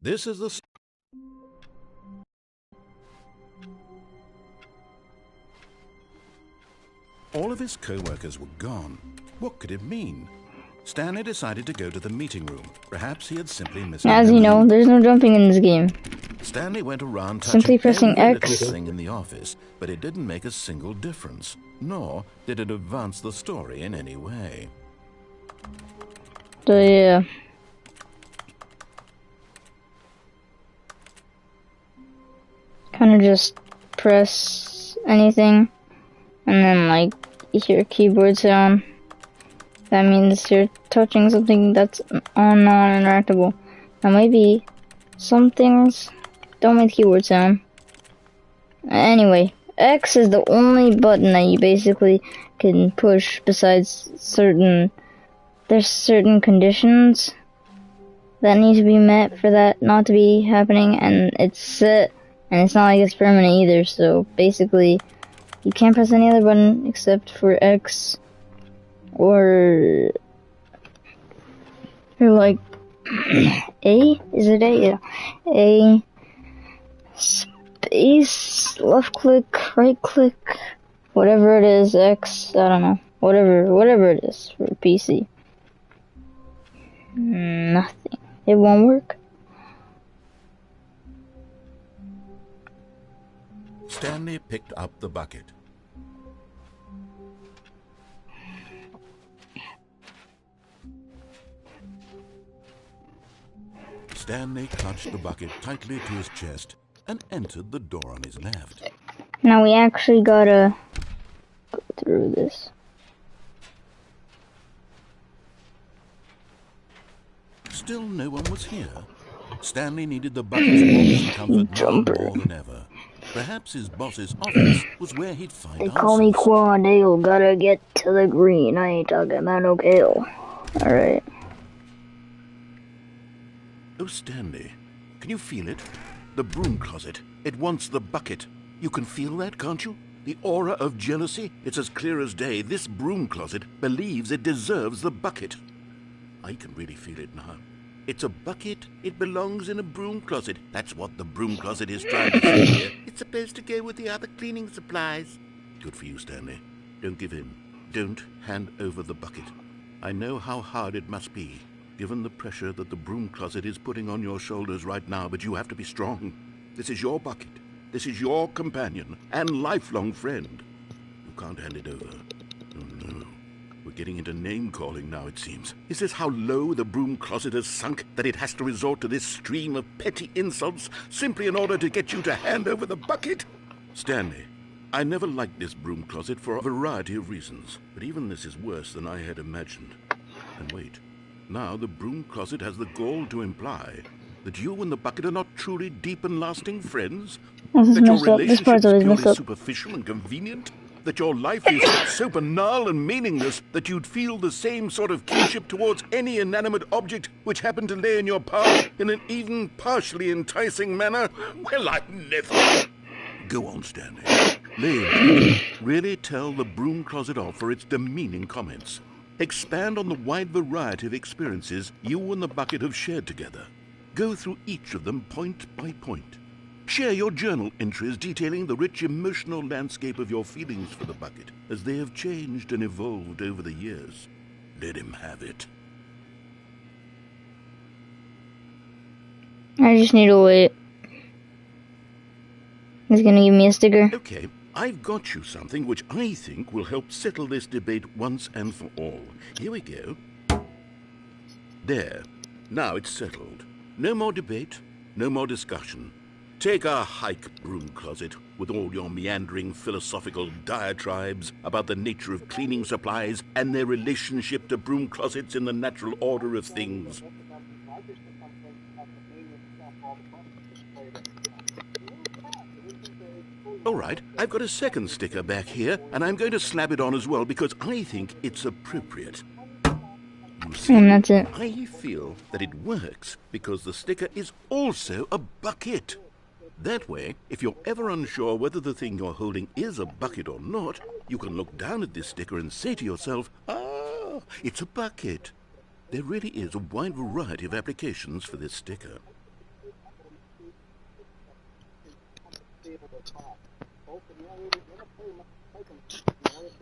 This is the... All of his co-workers were gone. What could it mean? Stanley decided to go to the meeting room. Perhaps he had simply missed. As you know, there's no jumping in this game. Stanley went around simply pressing every X little thing in the office, but it didn't make a single difference, nor did it advance the story in any way. So yeah. Kind of just press anything, and then like you hear a keyboard sound. That means you're touching something that's non-interactable. Now maybe some things don't make the keyboard sound. Anyway, X is the only button that you basically can push besides there's certain conditions that need to be met for that not to be happening, and it's set, and it's not like it's permanent either, so basically you can't press any other button except for X or like A? Is it A? Yeah. A space, left click, right click, whatever it is, X, I don't know. Whatever it is for PC. Nothing. It won't work. Stanley picked up the bucket. Stanley clutched the bucket tightly to his chest and entered the door on his left. Now we actually gotta go through this. Still no one was here. Stanley needed the bucket's warmth and comfort now more than ever. Perhaps his boss's office was where he'd find answers. They call me Quandale, gotta get to the green. I ain't talking about no kale. Alright. Oh, Stanley, can you feel it? The broom closet. It wants the bucket. You can feel that, can't you? The aura of jealousy? It's as clear as day. This broom closet believes it deserves the bucket. I can really feel it now. It's a bucket. It belongs in a broom closet. That's what the broom closet is trying to say here. It's supposed to go with the other cleaning supplies. Good for you, Stanley. Don't give in. Don't hand over the bucket. I know how hard it must be, given the pressure that the broom closet is putting on your shoulders right now, but you have to be strong. This is your bucket. This is your companion and lifelong friend. You can't hand it over. Oh, no. We're getting into name-calling now, it seems. Is this how low the broom closet has sunk, that it has to resort to this stream of petty insults simply in order to get you to hand over the bucket? Stanley, I never liked this broom closet for a variety of reasons, but even this is worse than I had imagined. And wait, now the broom closet has the gall to imply that you and the bucket are not truly deep and lasting friends? That your relationship is purely superficial and convenient? That your life is so banal and meaningless that you'd feel the same sort of kinship towards any inanimate object which happened to lay in your path in an even partially enticing manner? Well, I never... Go on, Stanley. Lay it. Really tell the broom closet off for its demeaning comments. Expand on the wide variety of experiences you and the bucket have shared together. Go through each of them point by point. Share your journal entries detailing the rich emotional landscape of your feelings for the bucket as they have changed and evolved over the years. Let him have it. I just need to wait. He's gonna give me a sticker. Okay, I've got you something which I think will help settle this debate once and for all. Here we go. There. Now it's settled. No more debate, no more discussion. Take a hike, broom closet, with all your meandering philosophical diatribes about the nature of cleaning supplies and their relationship to broom closets in the natural order of things. All right, I've got a second sticker back here, and I'm going to slap it on as well because I think it's appropriate. You see, And that's it. I feel that it works because the sticker is also a bucket. That way, if you're ever unsure whether the thing you're holding is a bucket or not, you can look down at this sticker and say to yourself, ah, it's a bucket. There really is a wide variety of applications for this sticker.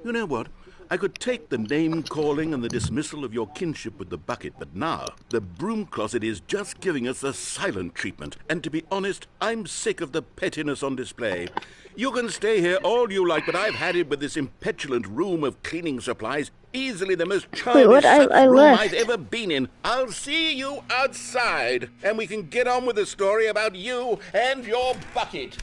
You know what? I could take the name-calling and the dismissal of your kinship with the bucket, but now the broom closet is just giving us the silent treatment. And to be honest, I'm sick of the pettiness on display. You can stay here all you like, but I've had it with this impetulant room of cleaning supplies. Easily the most childish room I've ever been in. I'll see you outside, and we can get on with the story about you and your bucket.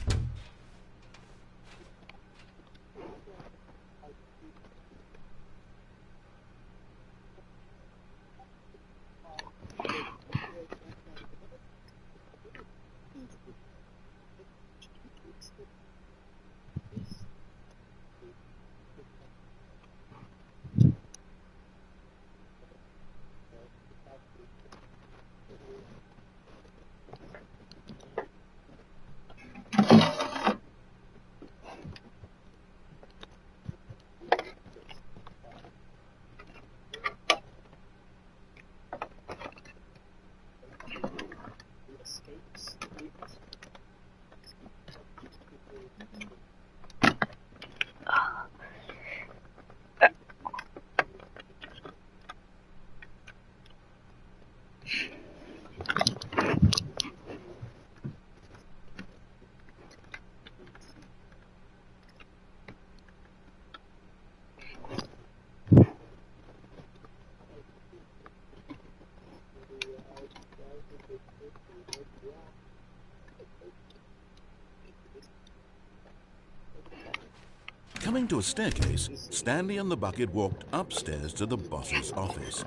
Coming to a staircase, Stanley and the bucket walked upstairs to the boss's office.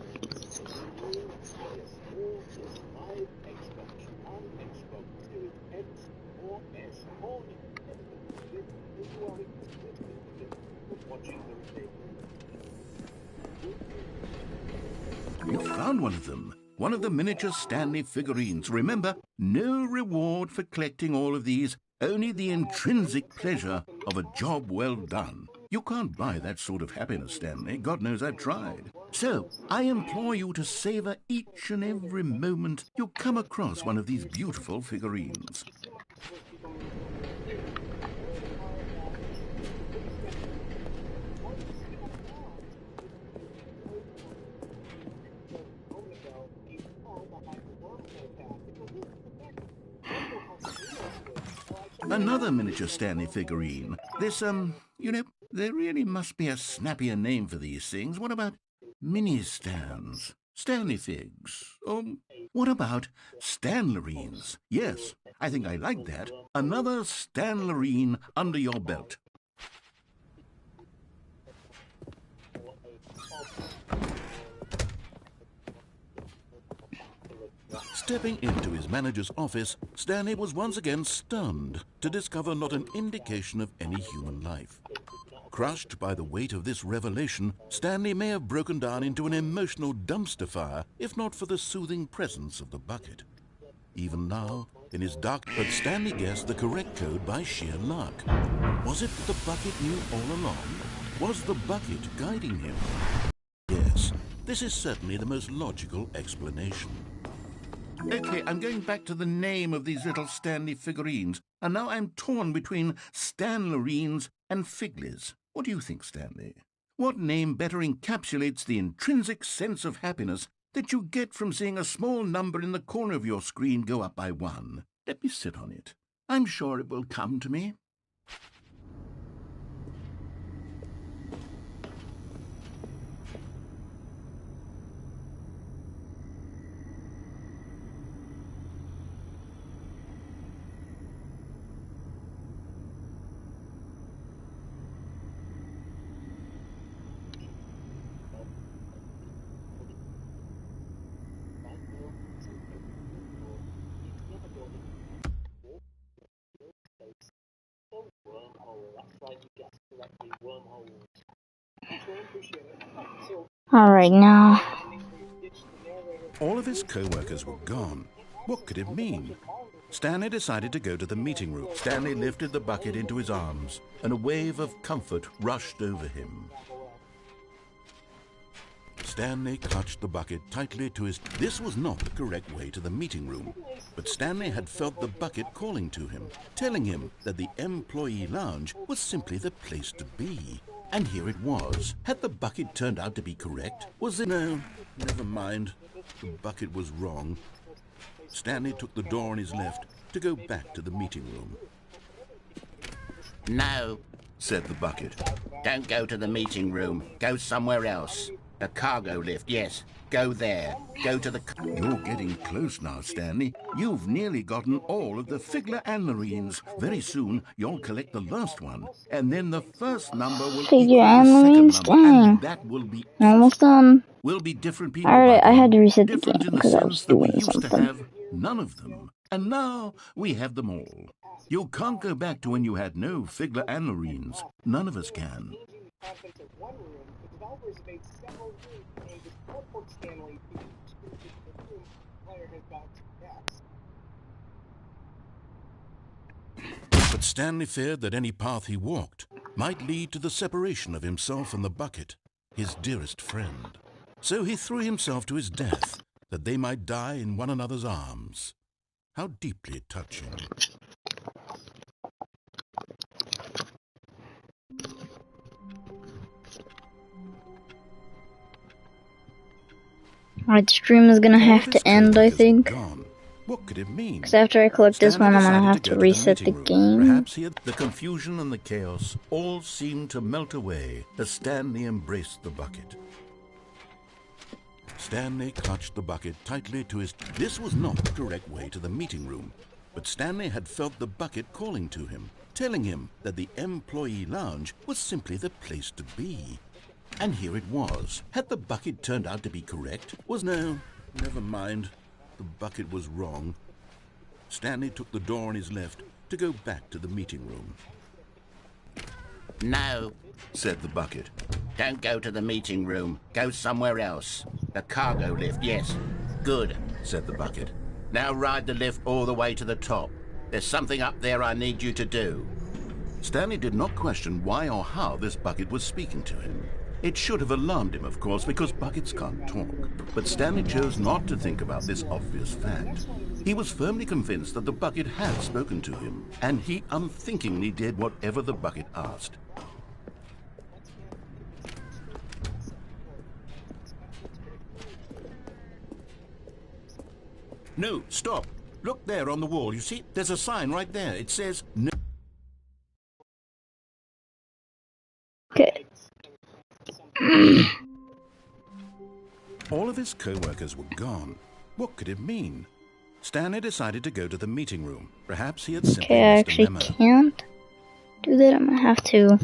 You found one of them. One of the miniature Stanley figurines. Remember, no reward for collecting all of these, only the intrinsic pleasure of a job well done. You can't buy that sort of happiness, Stanley. God knows I've tried. So, I implore you to savor each and every moment you come across one of these beautiful figurines. Another miniature Stanley figurine. This, you know, there really must be a snappier name for these things. What about mini-Stans? Stanley figs? Or what about Stanlerines? Yes, I think I like that. Another Stanlerine under your belt. Stepping into his manager's office, Stanley was once again stunned to discover not an indication of any human life. Crushed by the weight of this revelation, Stanley may have broken down into an emotional dumpster fire if not for the soothing presence of the bucket. Even now, in his dark, but Stanley guessed the correct code by sheer luck. Was it that the bucket knew all along? Was the bucket guiding him? Yes, this is certainly the most logical explanation. Okay, I'm going back to the name of these little Stanley figurines, and now I'm torn between Stanlerines and Figlies. What do you think, Stanley? What name better encapsulates the intrinsic sense of happiness that you get from seeing a small number in the corner of your screen go up by 1? Let me sit on it. I'm sure it will come to me. All right, now. All of his co-workers were gone. What could it mean? Stanley decided to go to the meeting room. Stanley lifted the bucket into his arms, and a wave of comfort rushed over him. Stanley clutched the bucket tightly to his... This was not the correct way to the meeting room, but Stanley had felt the bucket calling to him, telling him that the employee lounge was simply the place to be. And here it was. Had the bucket turned out to be correct? Was it... No, never mind. The bucket was wrong. Stanley took the door on his left to go back to the meeting room. No, said the bucket. don't go to the meeting room. Go somewhere else. The cargo lift, yes. Go there. Go to the... You're getting close now, Stanley. You've nearly gotten all of the Figler Marines. Very soon, you'll collect the last one. And then the first number will Figure equal the second number. Marines, And that will be... Almost done. We'll be different people. Alright, I had to reset the different game in the because I sense was that we doing used to something. have none of them. And now we have them all. You can't go back to when you had no Figler Marines. None of us can. But Stanley feared that any path he walked might lead to the separation of himself and the bucket, his dearest friend. So he threw himself to his death, that they might die in one another's arms. How deeply touching. Alright, the stream is gonna have to end, I think. Gone. What could it mean? Because after I collect this one, I'm gonna have to reset the game. Perhaps the confusion and the chaos all seemed to melt away as Stanley embraced the bucket. Stanley clutched the bucket tightly to his... This was not the correct way to the meeting room, but Stanley had felt the bucket calling to him, telling him that the employee lounge was simply the place to be. And here it was. Had the bucket turned out to be correct? Was no, never mind. The bucket was wrong. Stanley took the door on his left to go back to the meeting room. No, said the bucket. don't go to the meeting room. Go somewhere else. The cargo lift, yes. Good, said the bucket. Now ride the lift all the way to the top. There's something up there I need you to do. Stanley did not question why or how this bucket was speaking to him. It should have alarmed him, of course, because buckets can't talk. But Stanley chose not to think about this obvious fact. He was firmly convinced that the bucket had spoken to him, and he unthinkingly did whatever the bucket asked. No, stop. Look there on the wall. You see, there's a sign right there. It says no. Okay. All of his co-workers were gone. What could it mean? Stanley decided to go to the meeting room. Perhaps he had simply Okay, I missed a actually memo. can't do that. I'm gonna have to.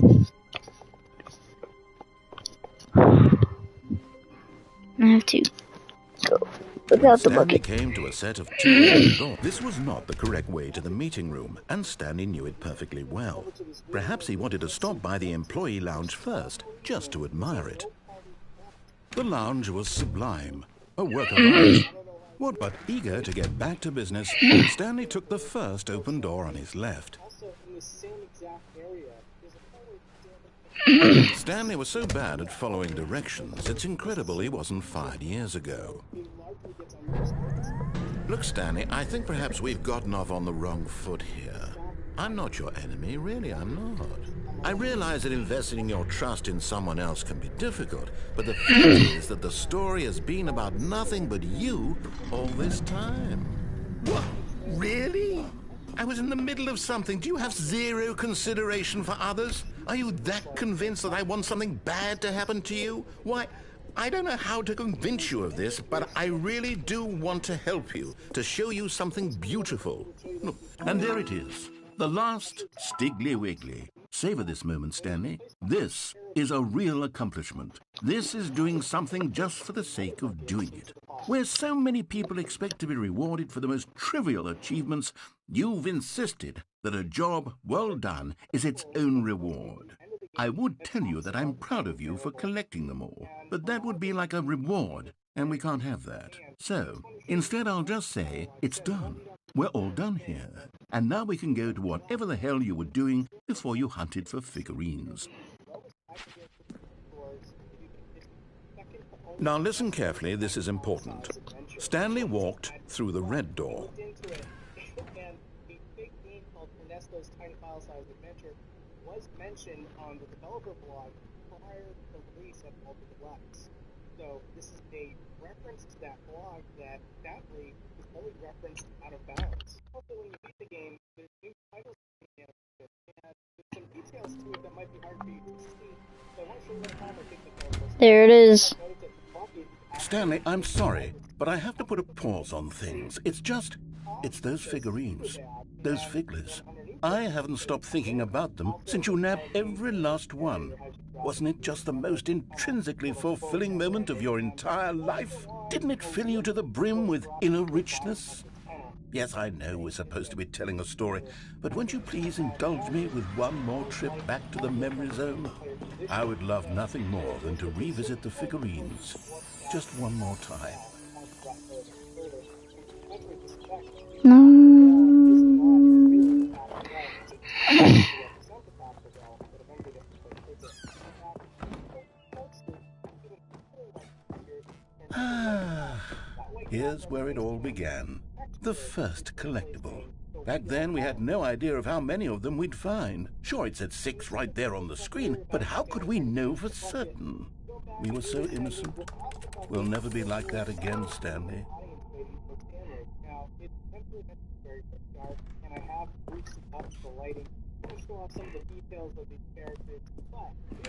I have to go without the Stanley bucket. came to a set of two open doors. This was not the correct way to the meeting room, and Stanley knew it perfectly well. Perhaps he wanted to stop by the employee lounge first, just to admire it. The lounge was sublime, a work of art. What but eager to get back to business, Stanley took the first open door on his left. Stanley was so bad at following directions, it's incredible he wasn't fired years ago. Look, Stanley, I think perhaps we've gotten off on the wrong foot here. I'm not your enemy, really, I'm not. I realize that investing your trust in someone else can be difficult, but the fact is that the story has been about nothing but you all this time. What? Really? I was in the middle of something. Do you have zero consideration for others? Are you that convinced that I want something bad to happen to you? Why, I don't know how to convince you of this, but I really do want to help you, to show you something beautiful. Look, and there it is. The last Stiggly Wiggly. Savor this moment, Stanley. This is a real accomplishment. This is doing something just for the sake of doing it. Where so many people expect to be rewarded for the most trivial achievements, you've insisted that a job well done is its own reward. I would tell you that I'm proud of you for collecting them all, but that would be like a reward, and we can't have that. So, instead I'll just say, it's done. We're all done here, and now we can go to whatever the hell you were doing before you hunted for figurines. Now listen carefully, this is important. Stanley walked through the red door. And a big game called Ernesto's Tiny File Size Adventure was mentioned on the developer blog prior to the release of Multiple Wax. So this is a reference to that blog that sadly is only referenced out of bounds. Hopefully when you beat the game, there's new titles coming out of it, and there's some details to it that might be hard for you to see. So I want to show you what Palmer thinks of those. There it is. Stanley, I'm sorry, but I have to put a pause on things. It's those figurines, those figglers. I haven't stopped thinking about them since you nabbed every last one. Wasn't it just the most intrinsically fulfilling moment of your entire life? Didn't it fill you to the brim with inner richness? Yes, I know we're supposed to be telling a story, but won't you please indulge me with one more trip back to the memory zone? I would love nothing more than to revisit the figurines. Just one more time. No. Here's where it all began. The first collectible. Back then, we had no idea of how many of them we'd find. Sure, it said 6 right there on the screen, but how could we know for certain? We were so innocent. We'll never be like that again, Stanley. Now, it's simply necessary for start, and I have boosted up the lighting to show off some of the details of these characters.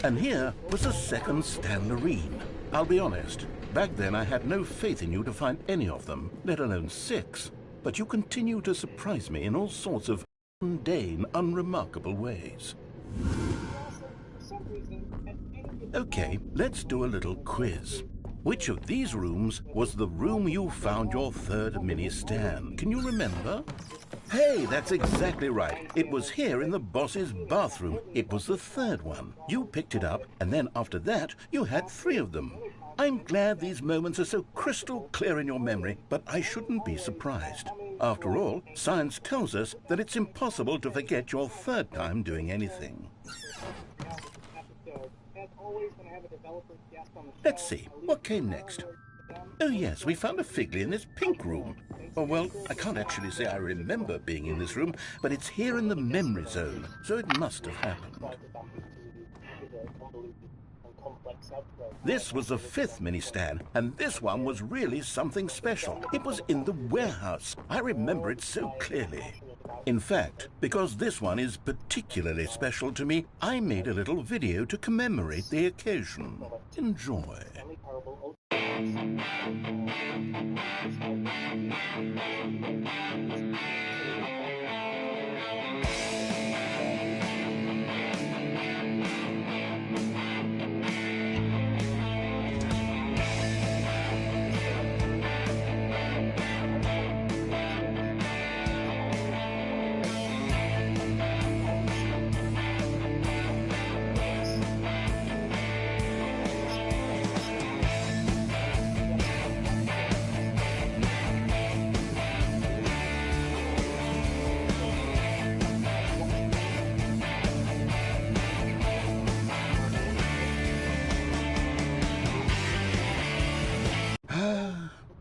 And here was a second Stanlerine. I'll be honest, back then I had no faith in you to find any of them, let alone 6. But you continue to surprise me in all sorts of mundane, unremarkable ways. Okay, let's do a little quiz. Which of these rooms was the room you found your third mini stand? Can you remember? Hey, that's exactly right. It was here in the boss's bathroom. It was the third one. You picked it up, and then after that, you had 3 of them. I'm glad these moments are so crystal clear in your memory, but I shouldn't be surprised. After all, science tells us that it's impossible to forget your third time doing anything. Let's see, what came next? Oh yes, we found a Figley in this pink room. Oh well, I can't actually say I remember being in this room, but it's here in the memory zone, so it must have happened. This was the 5th mini stand, and this one was really something special. It was in the warehouse. I remember it so clearly. In fact, because this one is particularly special to me, I made a little video to commemorate the occasion. Enjoy.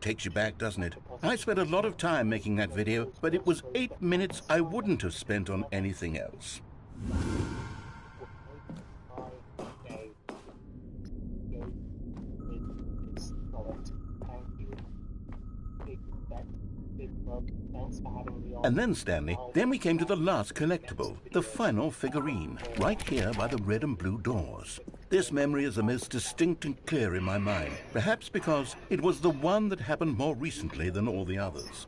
Takes you back, doesn't it? I spent a lot of time making that video, but it was 8 minutes I wouldn't have spent on anything else. And then, Stanley, then we came to the last collectible, the final figurine, right here by the red and blue doors. This memory is the most distinct and clear in my mind, perhaps because it was the one that happened more recently than all the others.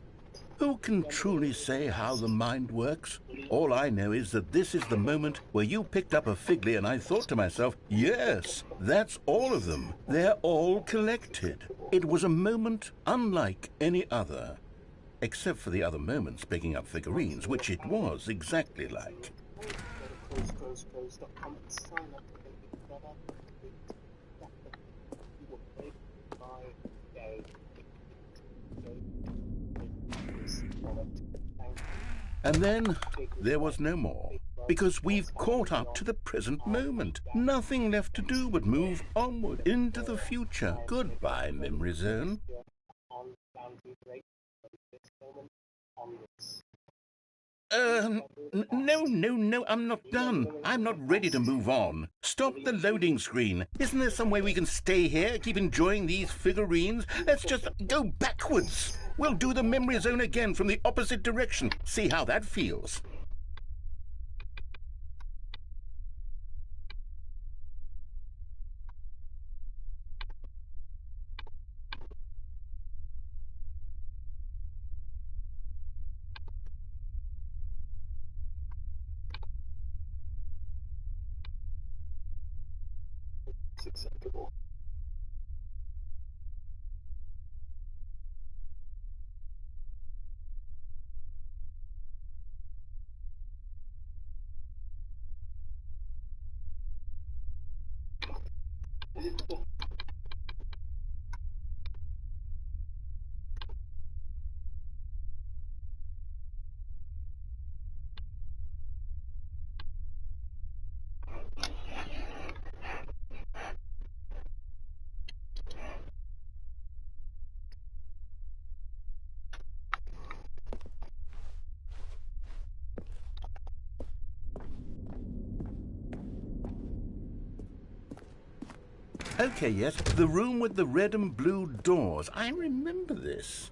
Who can truly say how the mind works? All I know is that this is the moment where you picked up a Figley and I thought to myself, yes, that's all of them. They're all collected. It was a moment unlike any other. Except for the other moments picking up figurines, which it was exactly like. And then there was no more. because we've caught up to the present moment. Nothing left to do but move onward into the future. Goodbye, Memory Zone. No, I'm not done. I'm not ready to move on. Stop the loading screen. Isn't there some way we can stay here, keep enjoying these figurines? Let's just go backwards. We'll do the Memory Zone again from the opposite direction. See how that feels. Acceptable. Okay, yes, the room with the red and blue doors. I remember this.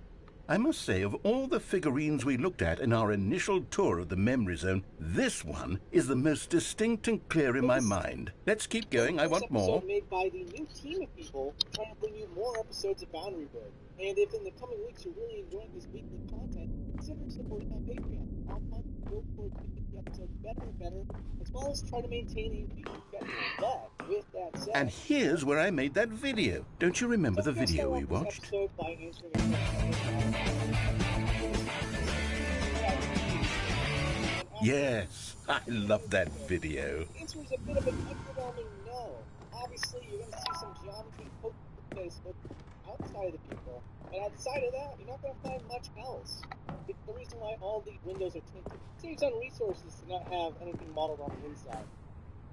I must say, of all the figurines we looked at in our initial tour of the Memory Zone, this one is the most distinct and clear in my mind. Let's keep going, I want more. Made by the new team of people trying to bring you more episodes of Boundary Bird. And if in the coming weeks you're really enjoying this weekly content, consider supporting our Patreon. Our fund will work towards making the episodes better and better, as well as try to maintain a weekly schedule. But with that said, And here's where I made that video. Don't you remember the video we watched? Yes, I love that video. The answer is a bit of an underwhelming no. Obviously, you're going to see some geometry poked in the face outside of the vehicle, but outside of that, you're not going to find much else. It's the reason why all the windows are tinted. It saves on resources to not have anything modeled on the inside.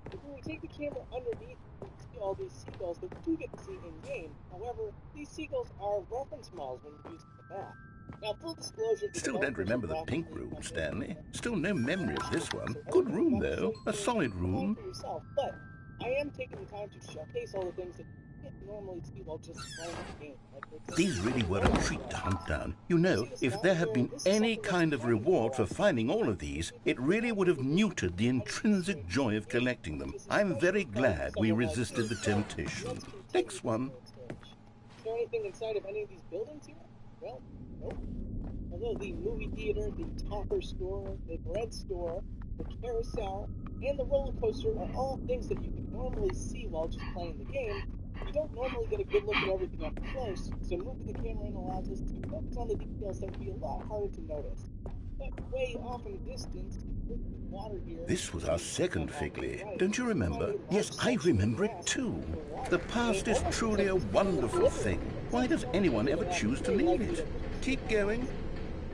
But when we take the camera underneath, we see all these seagulls that we do get to see in-game. However, these seagulls are reference models when used in the map. Now, full disclosure... Still don't remember the pink room, Stanley. Still no memory of this one. Good room, though. A solid room. But I am taking the time to showcase all the things that you can't normally see while just playing the game. These really were a treat to hunt down. You know, if there had been any kind of reward for finding all of these, it really would have neutered the intrinsic joy of collecting them. I'm very glad we resisted the temptation. Next one. Is there anything inside of any of these buildings here? Well, nope. Although the movie theater, the Topper store, the bread store, the carousel, and the roller coaster are all things that you can normally see while just playing the game, you don't normally get a good look at everything up close, so moving the camera in allows us to focus on the details that would be a lot harder to notice. But way off in the distance, water here... This was our second Figley. Don't you remember? Yes, I remember it too. The past is truly a wonderful thing. Why does anyone ever choose to leave it? Keep going.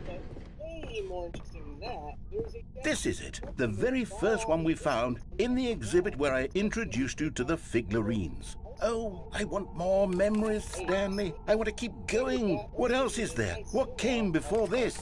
But way more interesting than that, there's a... This is it, the very first one we found in the exhibit where I introduced you to the Figlarines. Oh, I want more memories, Stanley. I want to keep going. What else is there? What came before this?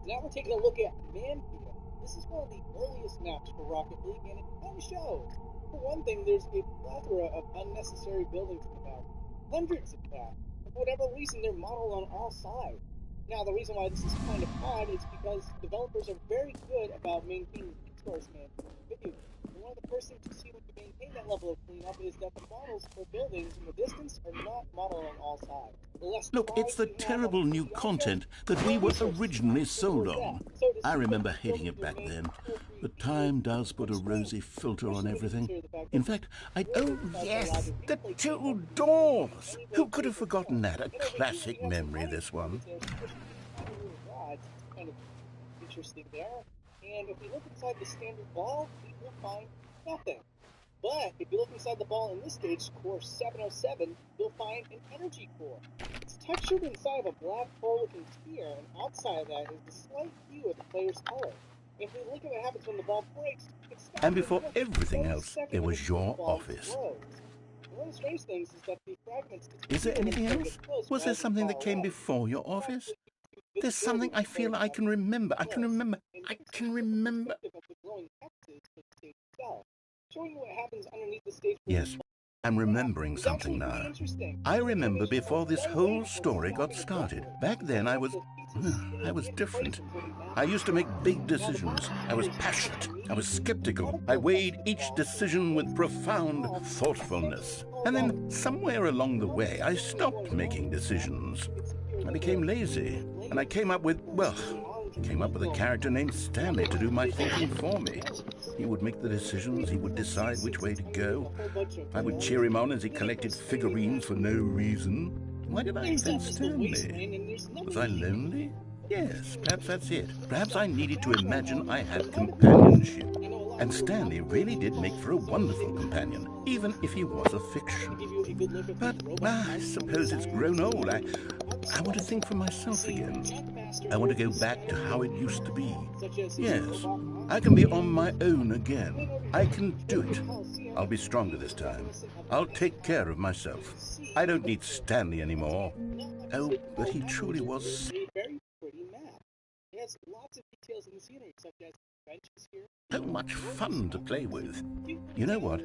Now we're taking a look at Manfield. This is one of the earliest maps for Rocket League, and it kind of shows. For one thing, there's a plethora of unnecessary buildings in the map. Hundreds of that. For whatever reason, they're modeled on all sides. Now, the reason why this is kind of odd is because developers are very good about maintaining resource management in video games. And one of the first things you see when you maintain that level of cleanup is that the models for buildings in the distance are not modeled on all sides. Look, it's the terrible new content that we were originally sold on. I remember hating it back then, but time does put a rosy filter on everything. In fact, oh yes, the two doors! Who could have forgotten that? A classic memory, this one. Kind of interesting there. And if we look inside the standard wall, we will find nothing. But if you look inside the ball in this stage, core 707, you'll find an energy core. It's textured inside of a black hole-looking sphere, and outside of that is the slight hue of the player's color. If we look at what happens when the ball breaks, And before everything else, there was your office. One of the strange things is that the fragments... Is there anything else? Was there something that came before your office? There's something I feel I can remember. I can remember. Yes, I'm remembering something now. I remember before this whole story got started. Back then I was different. I used to make big decisions. I was passionate. I was skeptical. I weighed each decision with profound thoughtfulness. And then somewhere along the way, I stopped making decisions. I became lazy, and I came up with a character named Stanley to do my thinking for me. He would make the decisions, he would decide which way to go. I would cheer him on as he collected figurines for no reason. Why did I invent Stanley? Was I lonely? Yes, perhaps that's it. Perhaps I needed to imagine I had companionship. And Stanley really did make for a wonderful companion, even if he was a fiction. But I suppose it's grown old. I want to think for myself again. I want to go back to how it used to be. Yes, I can be on my own again. I can do it. I'll be stronger this time. I'll take care of myself. I don't need Stanley anymore. Oh, but he truly was... Lots of details in the scenery, such as benches here. So much fun to play with. You know what?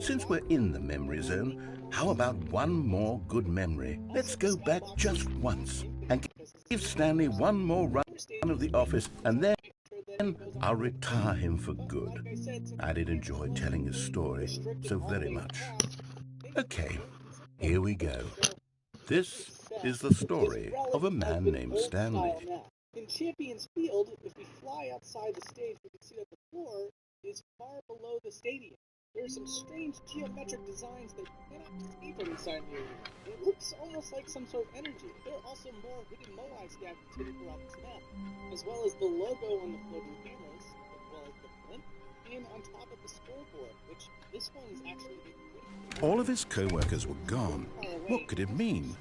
Since we're in the memory zone, how about one more good memory? Let's go back just once and give Stanley one more run of the office, and then I'll retire him for good. I did enjoy telling his story so very much. Okay, here we go. This is the story of a man named Stanley. In Champions Field, if we fly outside the stage, we can see that the floor is far below the stadium. There are some strange geometric designs that you cannot see from inside the arena. It looks almost like some sort of energy. There are also more hidden moai scattered throughout this map, as well as the logo on the floating cameras, as well as the blimp, and on top of the scoreboard, which this one is actually a... All of his co-workers were gone. What could it mean?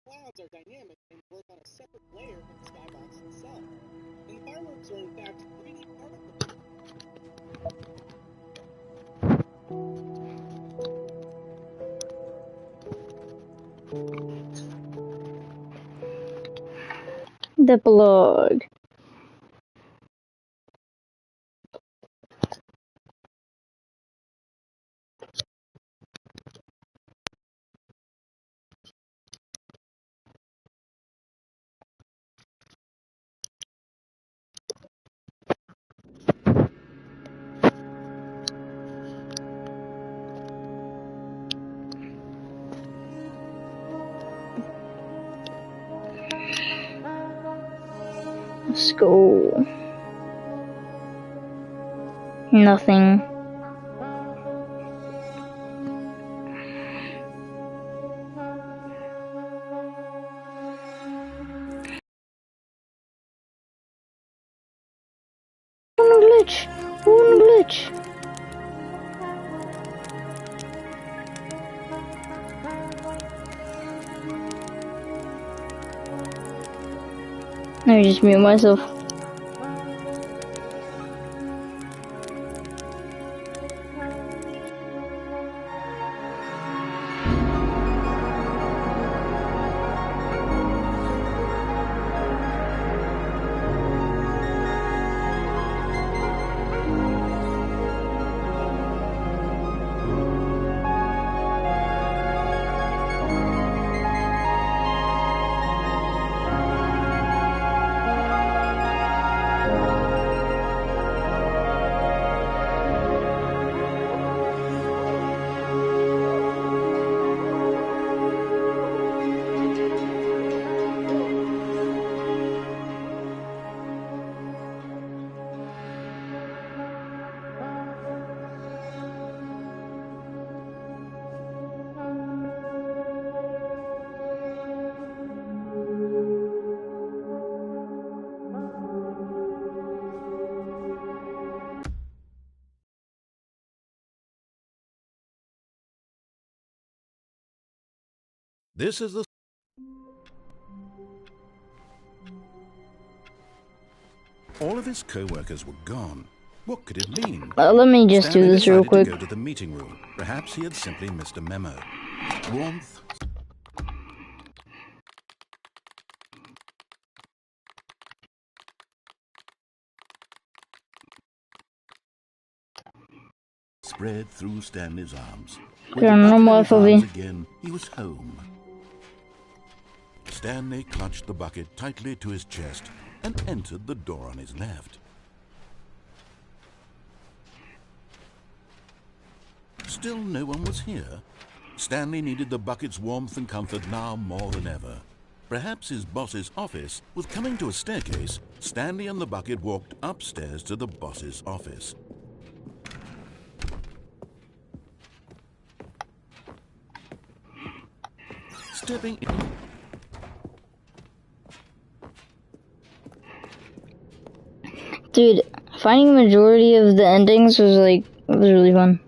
Clouds are dynamic and work on a separate layer of the skybox itself. And the fireworks are in fact 3D particles. The blog. School. Nothing. One glitch. I just mute myself. This is the... All of his co-workers were gone. What could it mean? Let me just do Stanley this real decided quick. to go to the meeting room. Perhaps he had simply missed a memo. Warmth. Spread through Stanley's arms. With Okay, the no bucket more in his arms FOV. again, he was home. Stanley clutched the bucket tightly to his chest and entered the door on his left. Still no one was here. Stanley needed the bucket's warmth and comfort now more than ever. Perhaps his boss's office was coming to a staircase. Stanley and the bucket walked upstairs to the boss's office. Stepping in. Dude, finding the majority of the endings was really fun.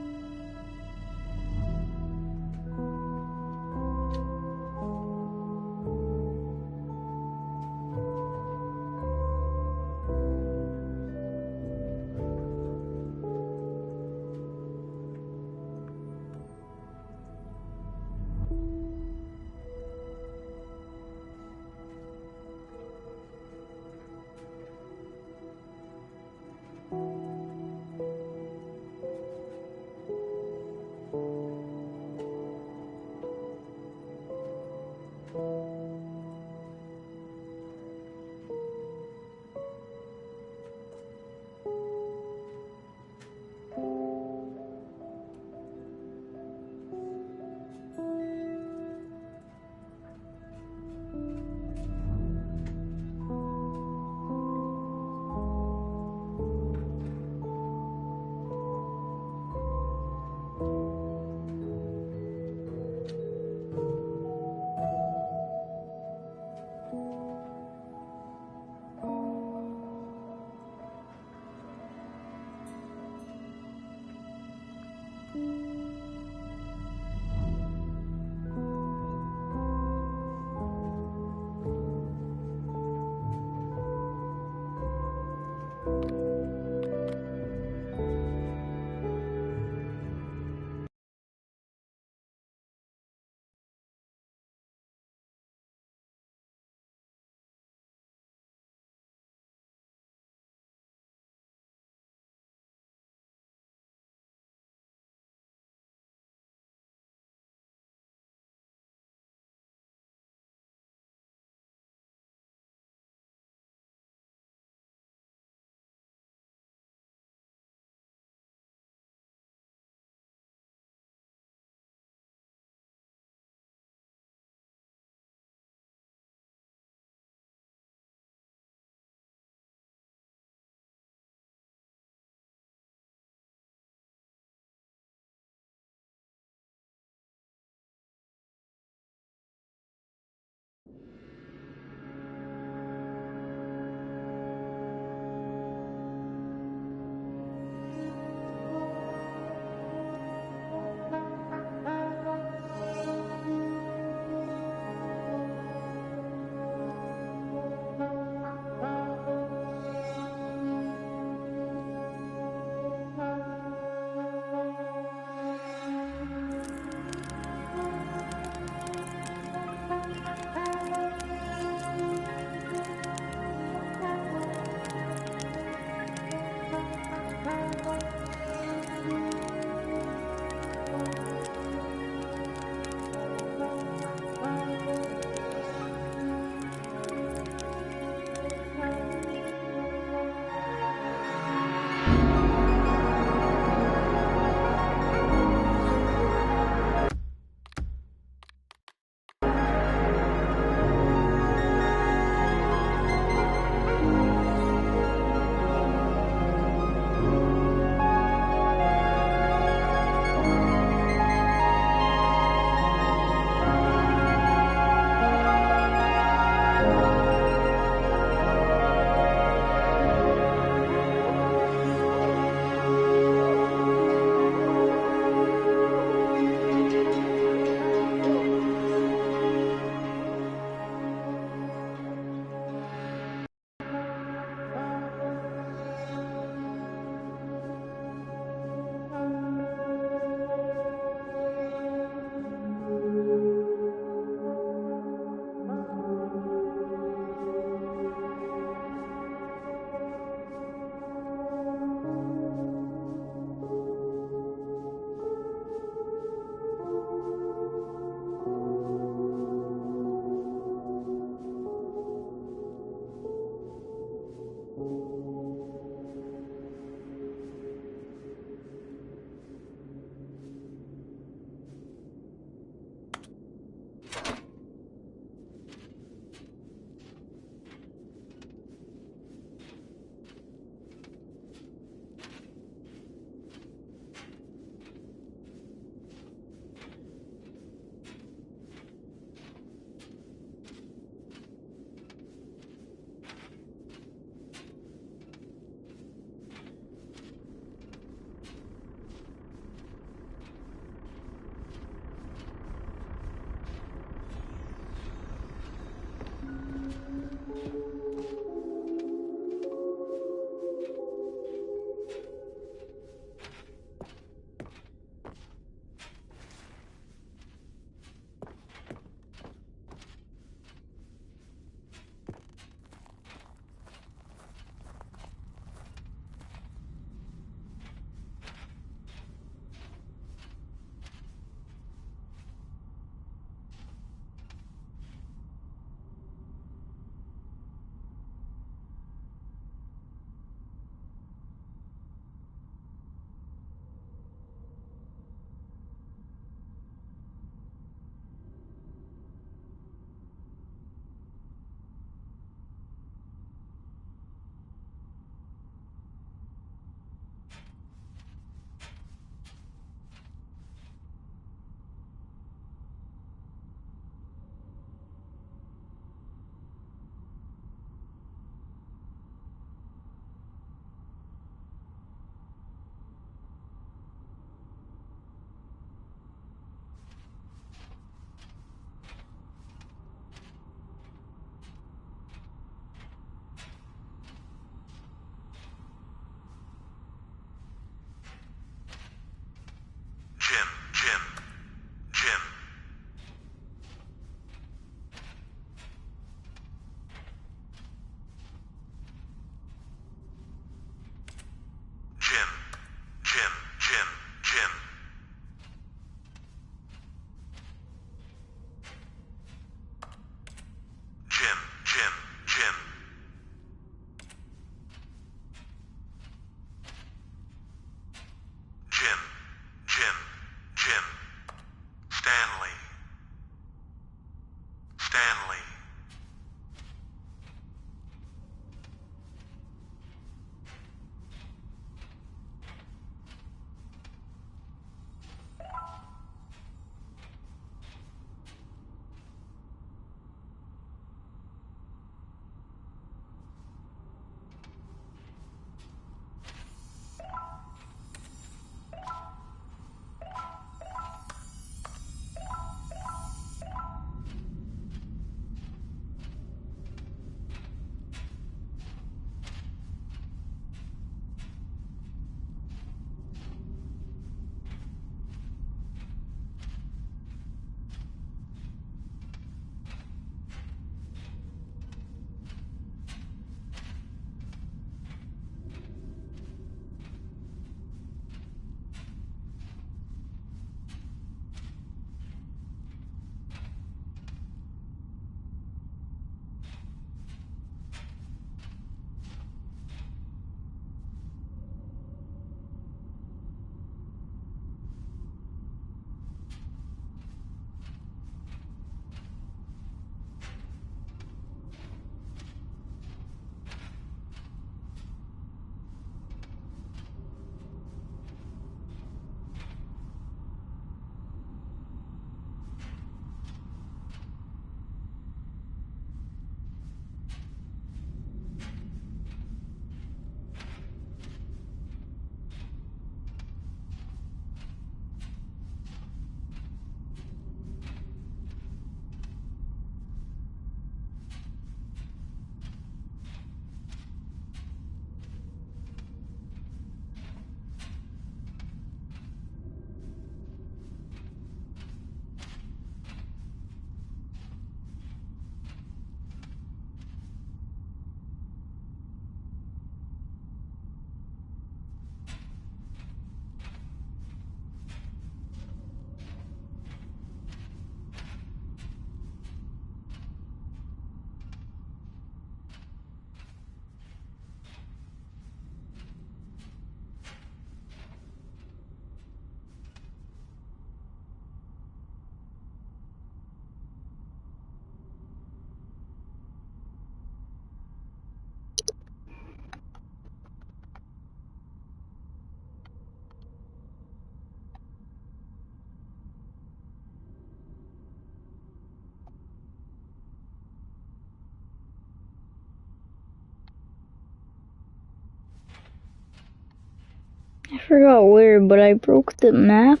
forgot where, but I broke the map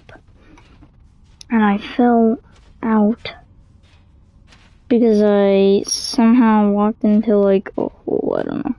and I fell out because I somehow walked into like a hole, I don't know.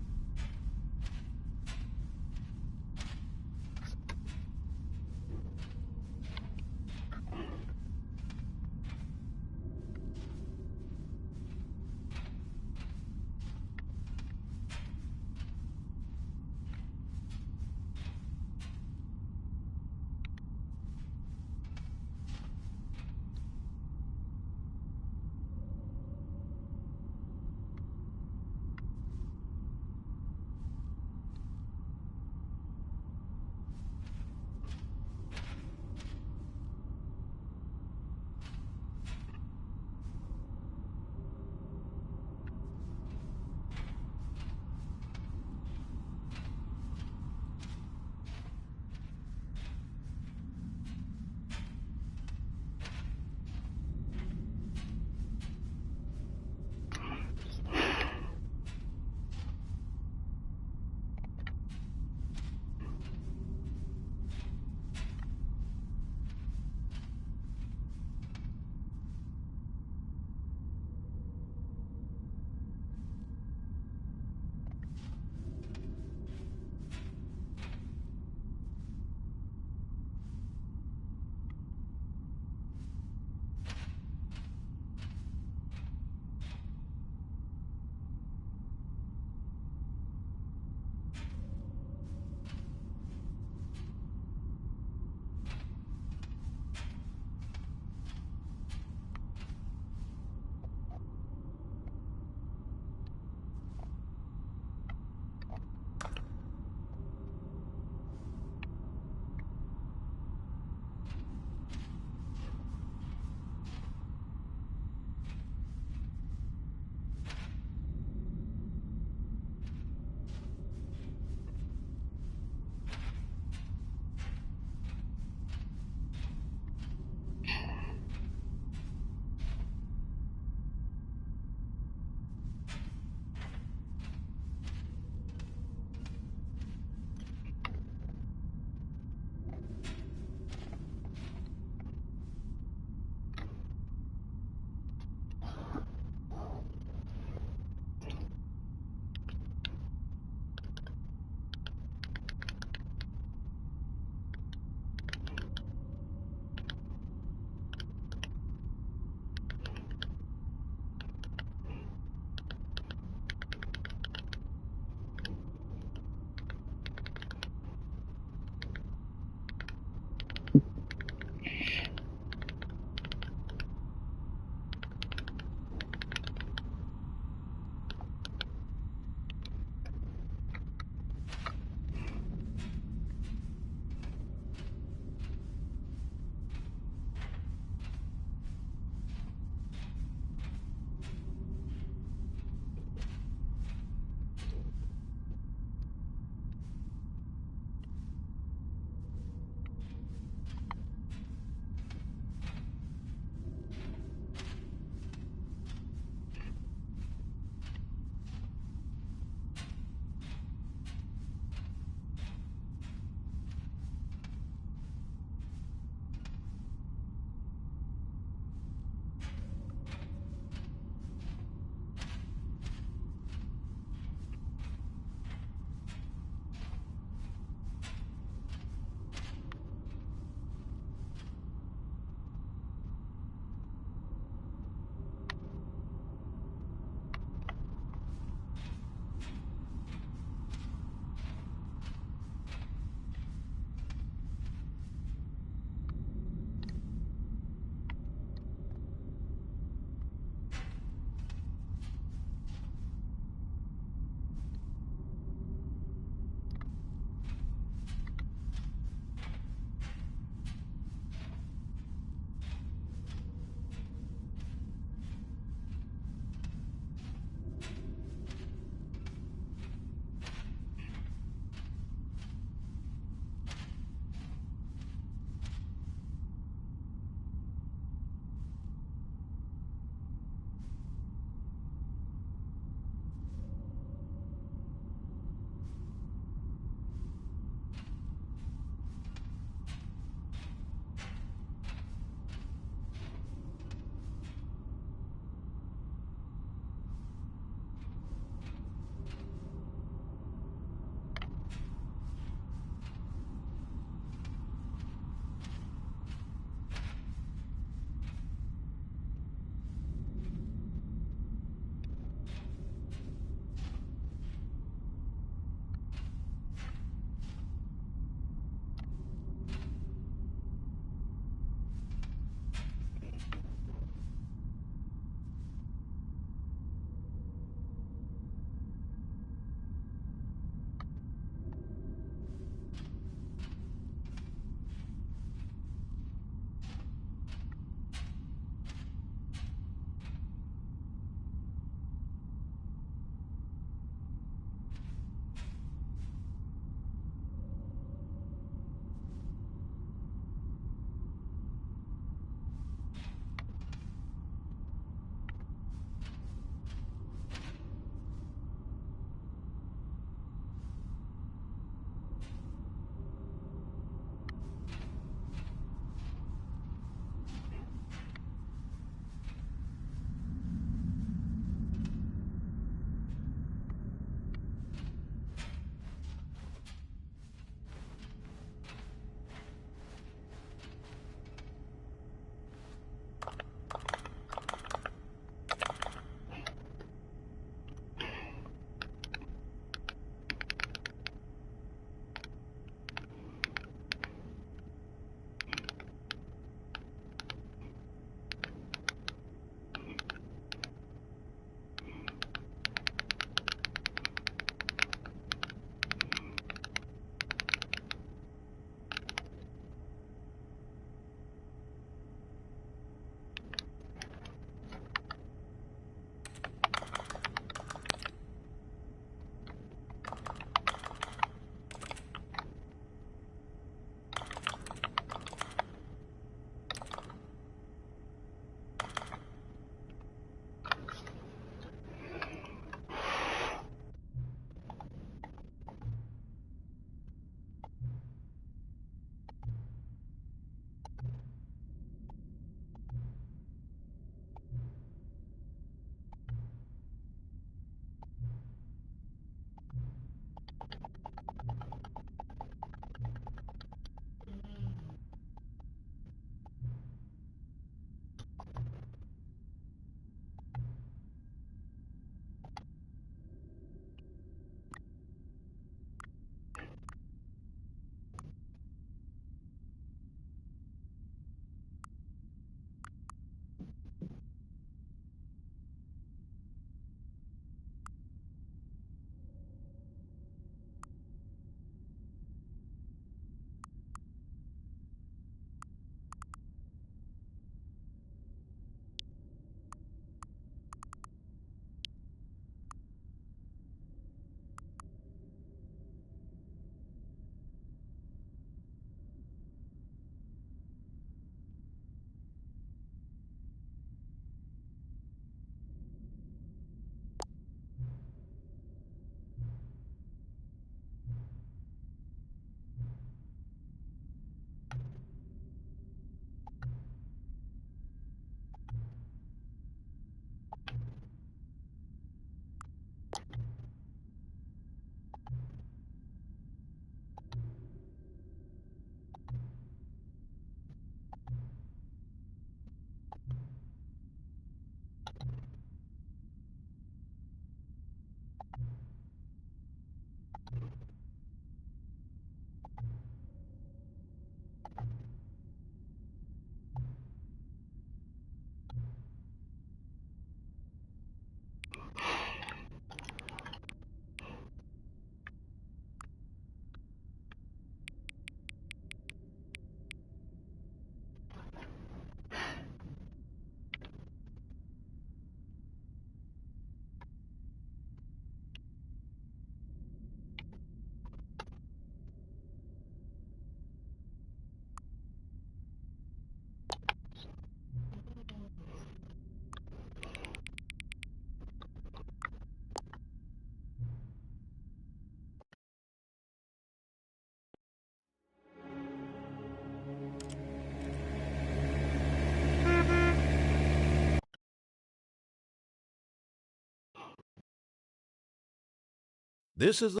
This is the...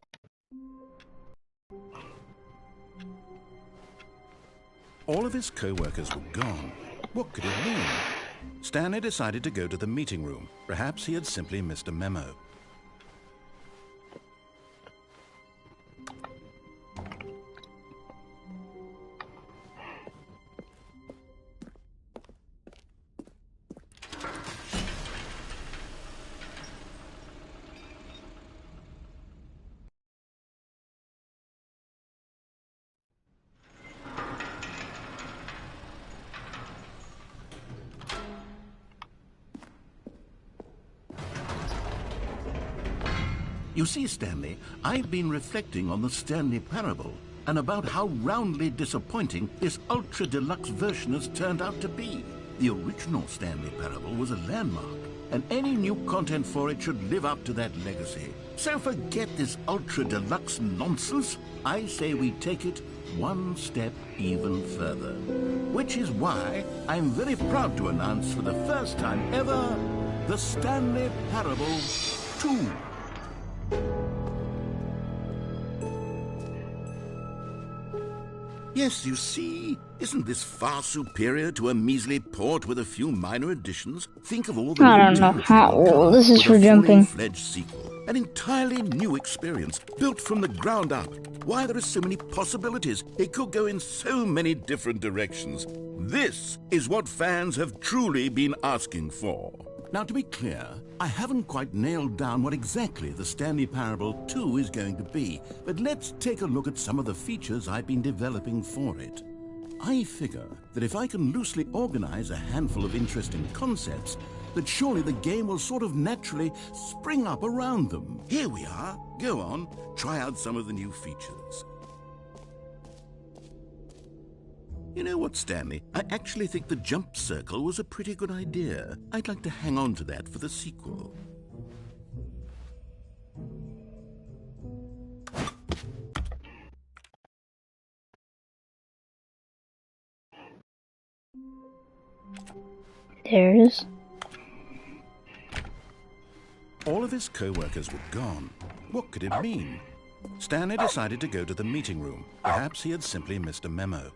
All of his co-workers were gone. What could it mean? Stanley decided to go to the meeting room. Perhaps he had simply missed a memo. You see, Stanley, I've been reflecting on the Stanley Parable and about how roundly disappointing this ultra-deluxe version has turned out to be. The original Stanley Parable was a landmark, and any new content for it should live up to that legacy. So forget this ultra-deluxe nonsense. I say we take it one step even further. Which is why I'm very proud to announce for the first time ever, the Stanley Parable 2. Yes, you see, isn't this far superior to a measly port with a few minor additions? Think of all the I don't know how. This is for jumping. Fledged sequel, an entirely new experience built from the ground up. Why, there are so many possibilities. It could go in so many different directions. This is what fans have truly been asking for. Now, to be clear, I haven't quite nailed down what exactly the Stanley Parable 2 is going to be, but let's take a look at some of the features I've been developing for it. I figure that if I can loosely organize a handful of interesting concepts, that surely the game will sort of naturally spring up around them. Here we are. Go on, try out some of the new features. You know what, Stanley? I actually think the jump circle was a pretty good idea. I'd like to hang on to that for the sequel. There it is. All of his co-workers were gone. What could it mean? Stanley decided to go to the meeting room. Perhaps he had simply missed a memo.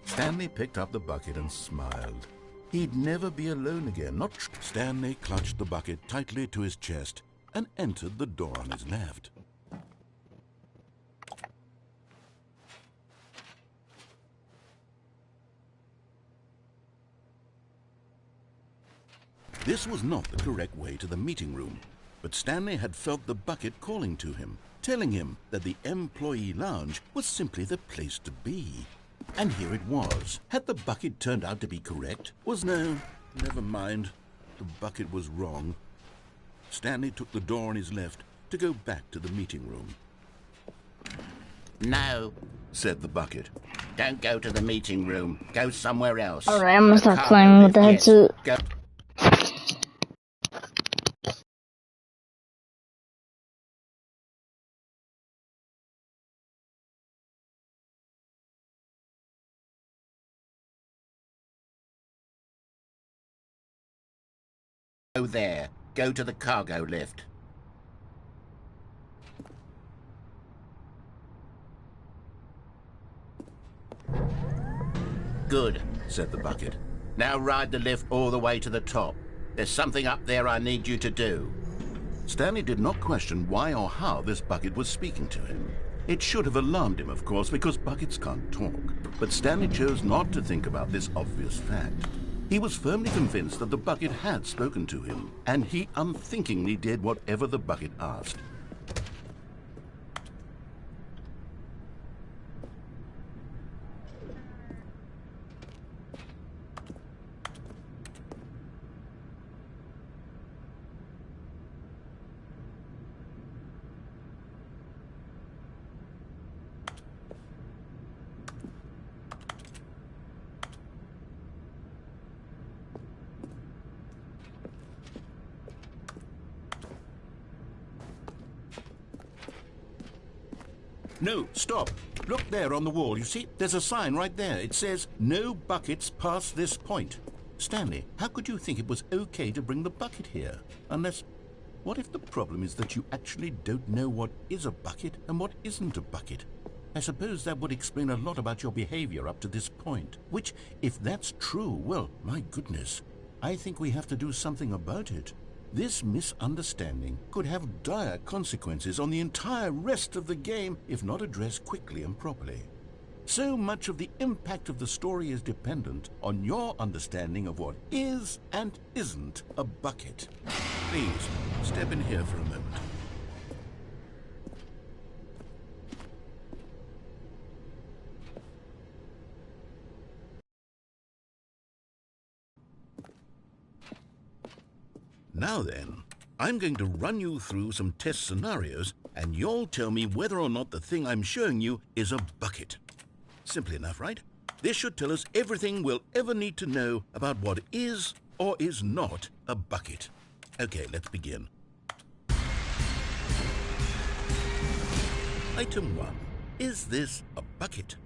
Stanley picked up the bucket and smiled. He'd never be alone again. Stanley clutched the bucket tightly to his chest and entered the door on his left. This was not the correct way to the meeting room, but Stanley had felt the bucket calling to him, telling him that the employee lounge was simply the place to be. And here it was. Had the bucket turned out to be correct? No, never mind. The bucket was wrong. Stanley took the door on his left to go back to the meeting room. No, Said the bucket. don't go to the meeting room. Go somewhere else. Alright, I'm gonna The start cargo playing with the lift, yes. headset. Go. Go there. Go to the cargo lift. Good, Said the bucket. now ride the lift all the way to the top. There's something up there I need you to do. Stanley did not question why or how this bucket was speaking to him. It should have alarmed him, of course, because buckets can't talk. But Stanley chose not to think about this obvious fact. He was firmly convinced that the bucket had spoken to him, and he unthinkingly did whatever the bucket asked. No, stop. Look there on the wall. You see, there's a sign right there. It says, no buckets past this point. Stanley, how could you think it was okay to bring the bucket here? Unless, what if the problem is that you actually don't know what is a bucket and what isn't a bucket? I suppose that would explain a lot about your behavior up to this point. Which, if that's true, well, my goodness, I think we have to do something about it. This misunderstanding could have dire consequences on the entire rest of the game if not addressed quickly and properly. So much of the impact of the story is dependent on your understanding of what is and isn't a bucket. Please, step in here for a moment. Now then, I'm going to run you through some test scenarios, and you'll tell me whether or not the thing I'm showing you is a bucket. Simple enough, right? This should tell us everything we'll ever need to know about what is or is not a bucket. Okay, let's begin. Item 1. Is this a bucket?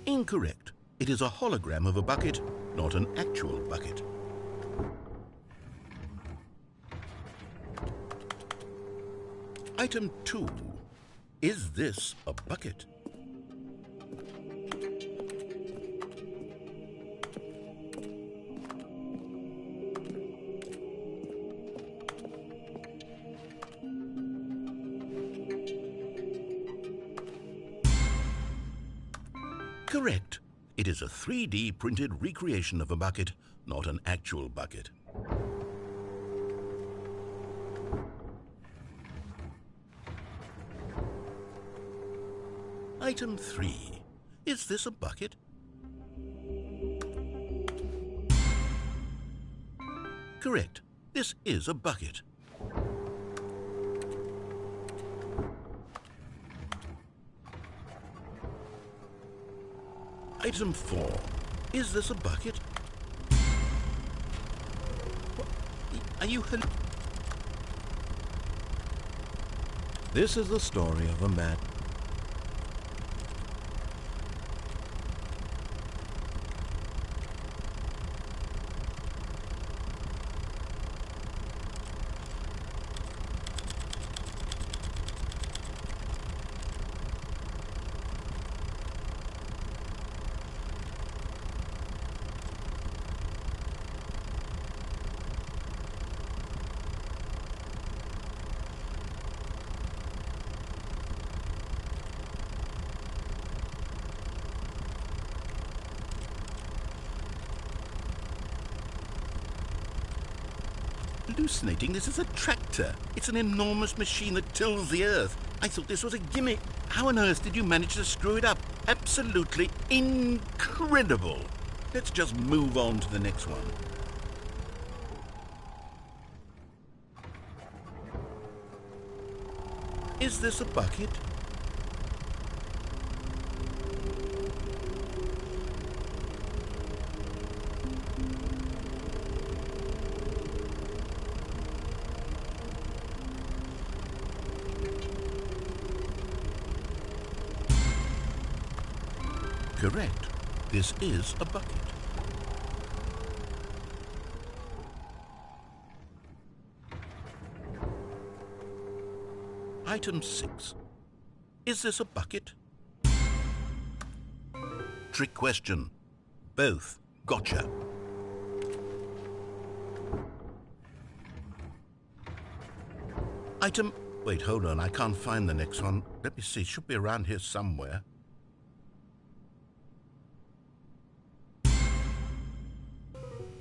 Incorrect. It is a hologram of a bucket, not an actual bucket. Item 2. Is this a bucket? Correct. It is a 3D printed recreation of a bucket, not an actual bucket. Item 3. Is this a bucket? Correct. This is a bucket. Item 4. Is this a bucket? What? Are you... This is the story of a man. Hallucinating. This is a tractor. It's an enormous machine that tills the earth. I thought this was a gimmick. How on earth did you manage to screw it up? Absolutely incredible. Let's just move on to the next one. Is this a bucket? Correct. This is a bucket. Item 6. Is this a bucket? Trick question. Both. Gotcha. Item... Wait, hold on. I can't find the next one. Let me see. It should be around here somewhere.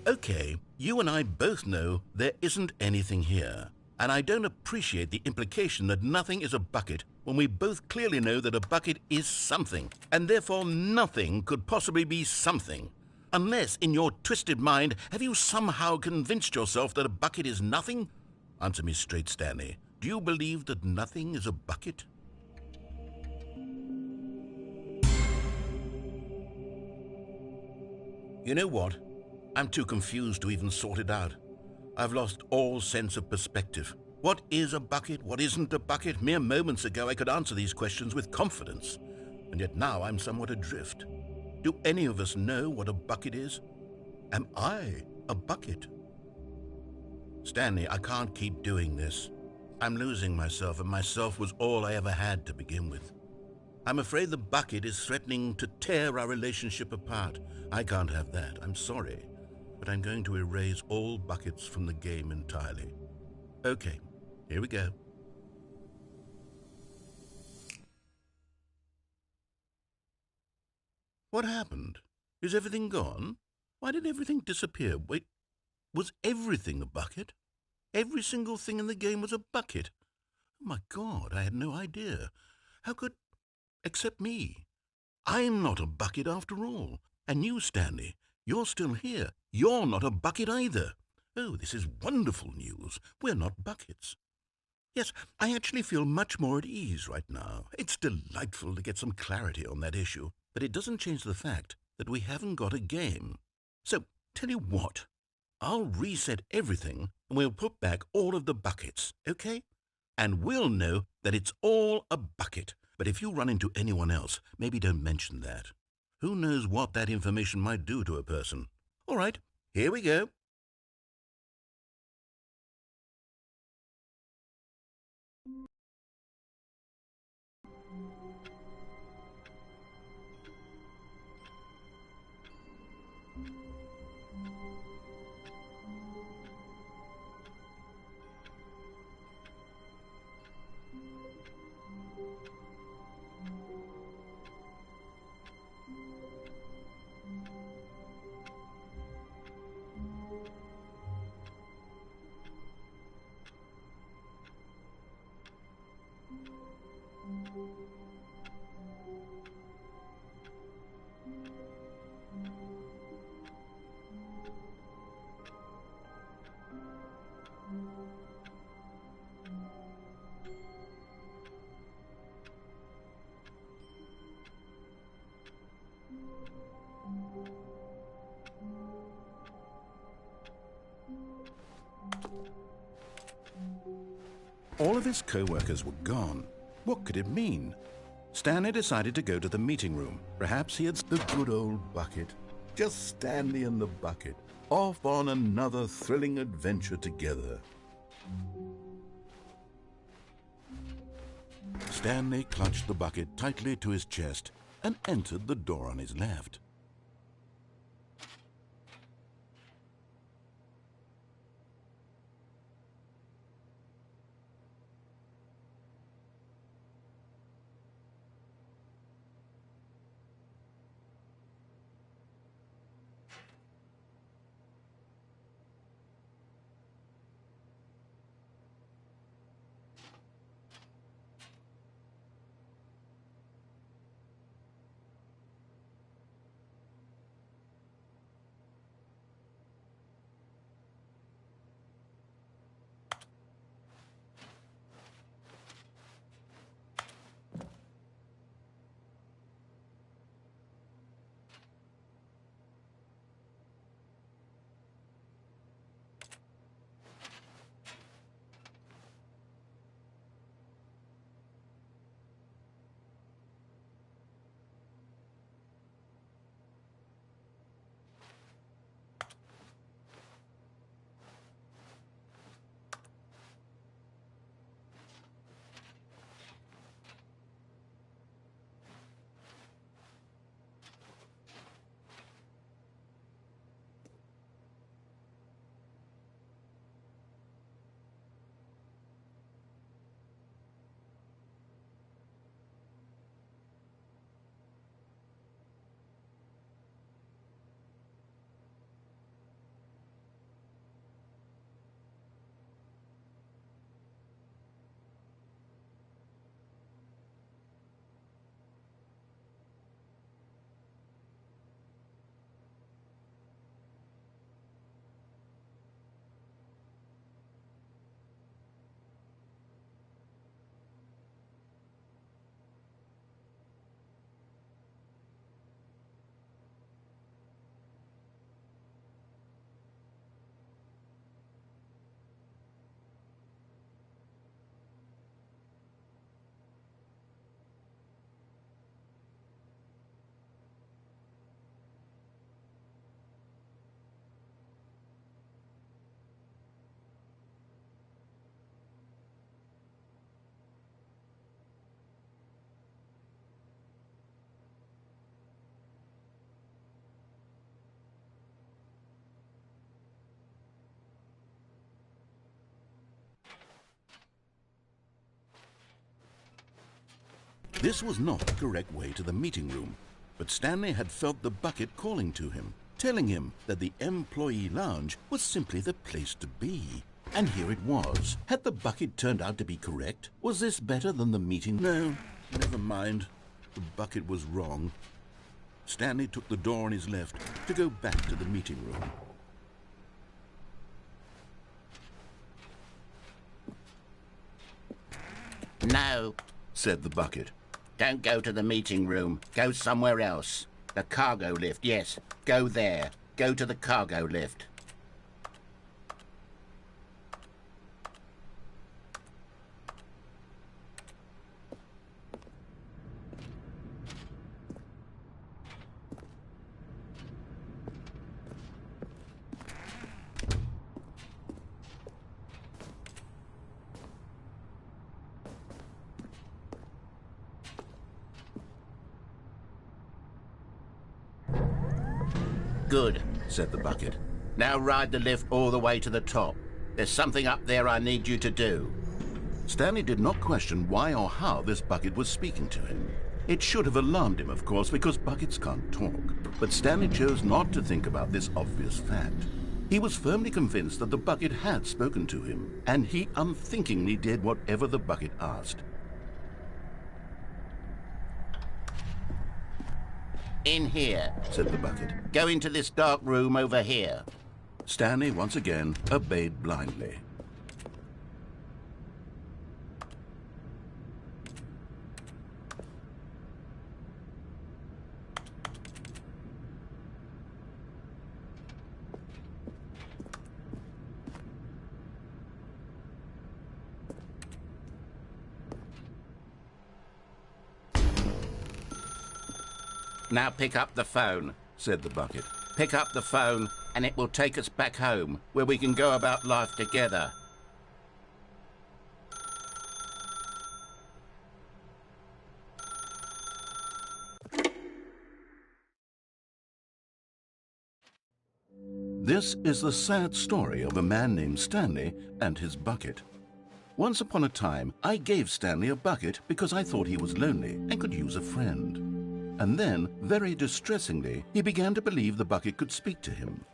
Okay, you and I both know there isn't anything here. And I don't appreciate the implication that nothing is a bucket when we both clearly know that a bucket is something, and therefore nothing could possibly be something. Unless, in your twisted mind, have you somehow convinced yourself that a bucket is nothing? Answer me straight, Stanley. Do you believe that nothing is a bucket? You know what? I'm too confused to even sort it out. I've lost all sense of perspective. What is a bucket? What isn't a bucket? Mere moments ago I could answer these questions with confidence, and yet now I'm somewhat adrift. Do any of us know what a bucket is? Am I a bucket? Stanley, I can't keep doing this. I'm losing myself, and myself was all I ever had to begin with. I'm afraid the bucket is threatening to tear our relationship apart. I can't have that. I'm sorry. But I'm going to erase all buckets from the game entirely. Okay, here we go. What happened? Is everything gone? Why did everything disappear? Wait, was everything a bucket? Every single thing in the game was a bucket? Oh my God, I had no idea. How could... except me. I'm not a bucket after all. And you, Stanley, you're still here. You're not a bucket either. Oh, this is wonderful news. We're not buckets. Yes, I actually feel much more at ease right now. It's delightful to get some clarity on that issue, but it doesn't change the fact that we haven't got a game. So, tell you what, I'll reset everything and we'll put back all of the buckets, okay? And we'll know that it's all a bucket. But if you run into anyone else, maybe don't mention that. Who knows what that information might do to a person? All right, here we go. All of his co-workers were gone. What could it mean? Stanley decided to go to the meeting room. Perhaps he had the good old bucket. Just Stanley and the bucket, off on another thrilling adventure together. Stanley clutched the bucket tightly to his chest and entered the door on his left. This was not the correct way to the meeting room, but Stanley had felt the bucket calling to him, telling him that the employee lounge was simply the place to be. And here it was. Had the bucket turned out to be correct? Was this better than the meeting? No, never mind. The bucket was wrong. Stanley took the door on his left to go back to the meeting room. No, Said the bucket. don't go to the meeting room. Go somewhere else. The cargo lift, yes. Go there. Go to the cargo lift. Good, Said the bucket. now ride the lift all the way to the top. There's something up there I need you to do. Stanley did not question why or how this bucket was speaking to him. It should have alarmed him, of course, because buckets can't talk. But Stanley chose not to think about this obvious fact. He was firmly convinced that the bucket had spoken to him, and he unthinkingly did whatever the bucket asked. In here. Said the bucket. Go into this dark room over here. Stanley once again obeyed blindly. Now pick up the phone. Said the bucket. Pick up the phone and it will take us back home, where we can go about life together. This is the sad story of a man named Stanley and his bucket. Once upon a time, I gave Stanley a bucket because I thought he was lonely and could use a friend. And then, very distressingly, he began to believe the bucket could speak to him.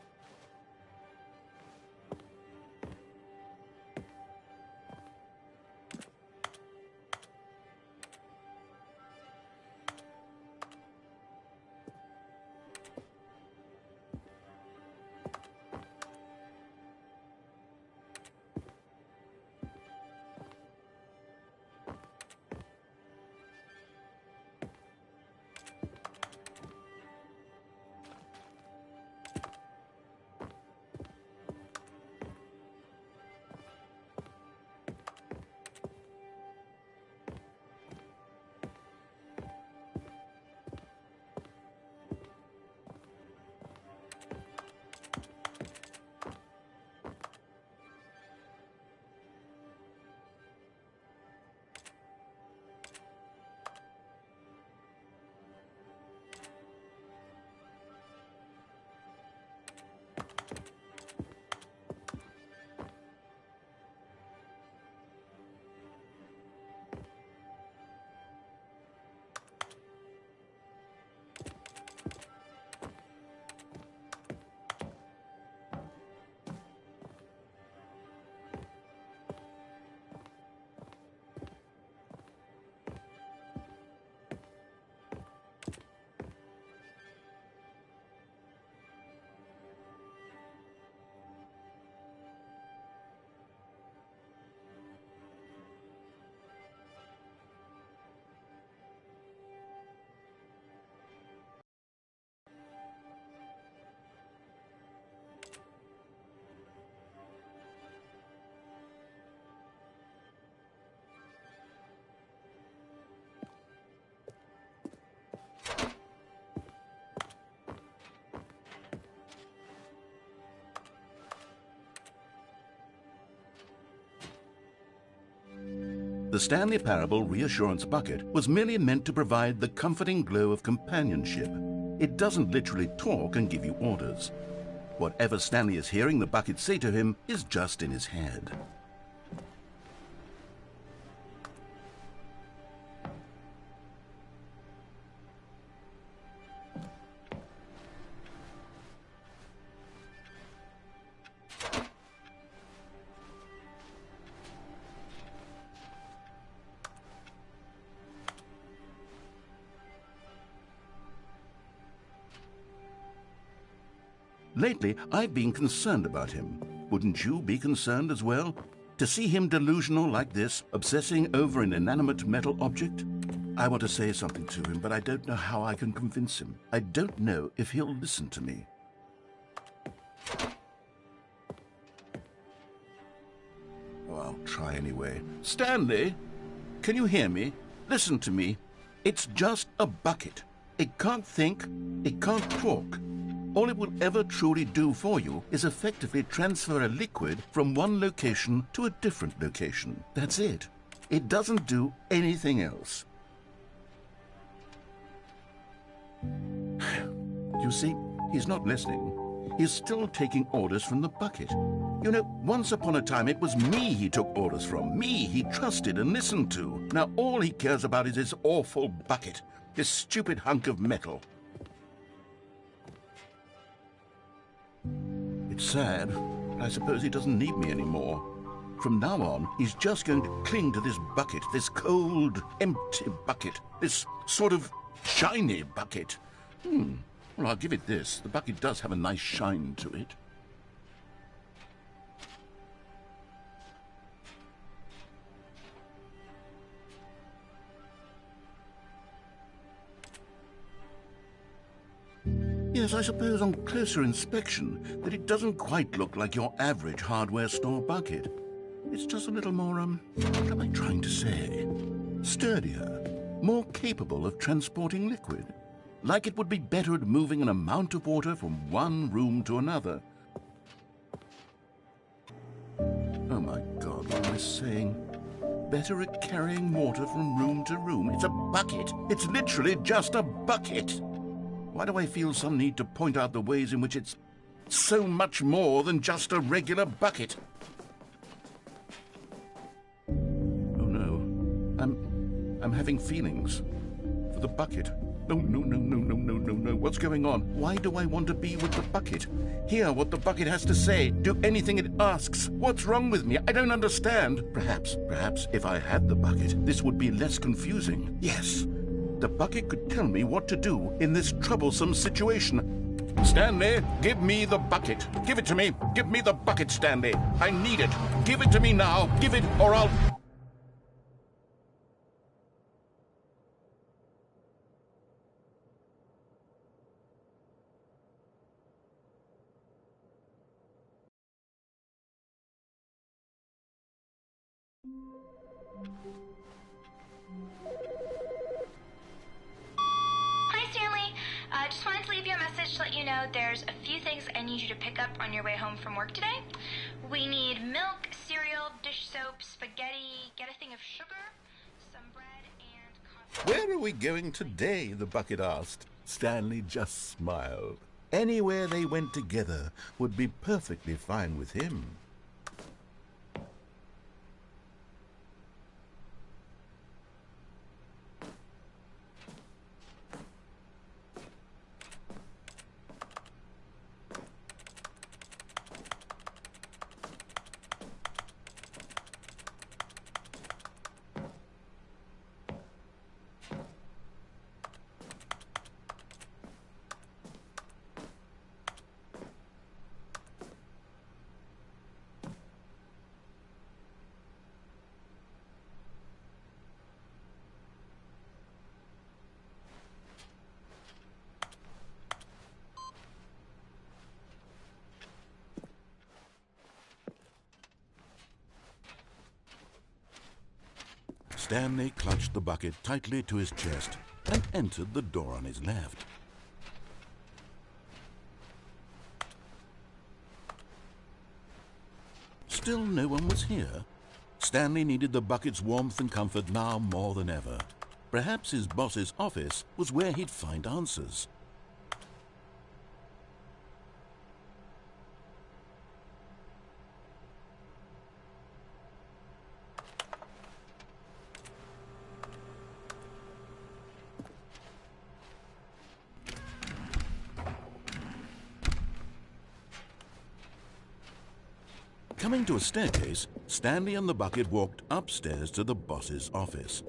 The Stanley Parable Reassurance Bucket was merely meant to provide the comforting glow of companionship. It doesn't literally talk and give you orders. Whatever Stanley is hearing the bucket say to him is just in his head. Lately, I've been concerned about him. Wouldn't you be concerned as well? To see him delusional like this, obsessing over an inanimate metal object? I want to say something to him, but I don't know how I can convince him. I don't know if he'll listen to me. Oh, I'll try anyway. Stanley, can you hear me? Listen to me. It's just a bucket. It can't think, it can't talk. All it will ever truly do for you is effectively transfer a liquid from one location to a different location. That's it. It doesn't do anything else. You see, he's not listening. He's still taking orders from the bucket. You know, once upon a time it was me he took orders from. Me he trusted and listened to. Now all he cares about is this awful bucket. This stupid hunk of metal. It's sad, but I suppose he doesn't need me anymore. From now on, he's just going to cling to this bucket, this cold, empty bucket, this sort of shiny bucket. Well, I'll give it this. The bucket does have a nice shine to it. Yes, I suppose on closer inspection that it doesn't quite look like your average hardware store bucket. It's just a little more, what am I trying to say? Sturdier, more capable of transporting liquid. Like it would be better at moving an amount of water from one room to another. Oh my God, what am I saying? Better at carrying water from room to room. It's a bucket. It's literally just a bucket. Why do I feel some need to point out the ways in which it's so much more than just a regular bucket? Oh no, I'm having feelings for the bucket. No. What's going on? Why do I want to be with the bucket? Hear what the bucket has to say. Do anything it asks. What's wrong with me? I don't understand. Perhaps if I had the bucket, this would be less confusing. Yes. The bucket could tell me what to do in this troublesome situation. Stanley, give me the bucket. Give it to me. Give me the bucket, Stanley. I need it. Give it to me now. Give it, or I'll... Hi, Stanley. Just wanted to leave you a message to let you know there's a few things I need you to pick up on your way home from work today. We need milk, cereal, dish soap, spaghetti, get a thing of sugar, some bread, and coffee. Where are we going today? The bucket asked. Stanley just smiled. Anywhere they went together would be perfectly fine with him. Stanley clutched the bucket tightly to his chest and entered the door on his left. Still no one was here. Stanley needed the bucket's warmth and comfort now more than ever. Perhaps his boss's office was where he'd find answers. Coming to a staircase, Stanley and the bucket walked upstairs to the boss's office.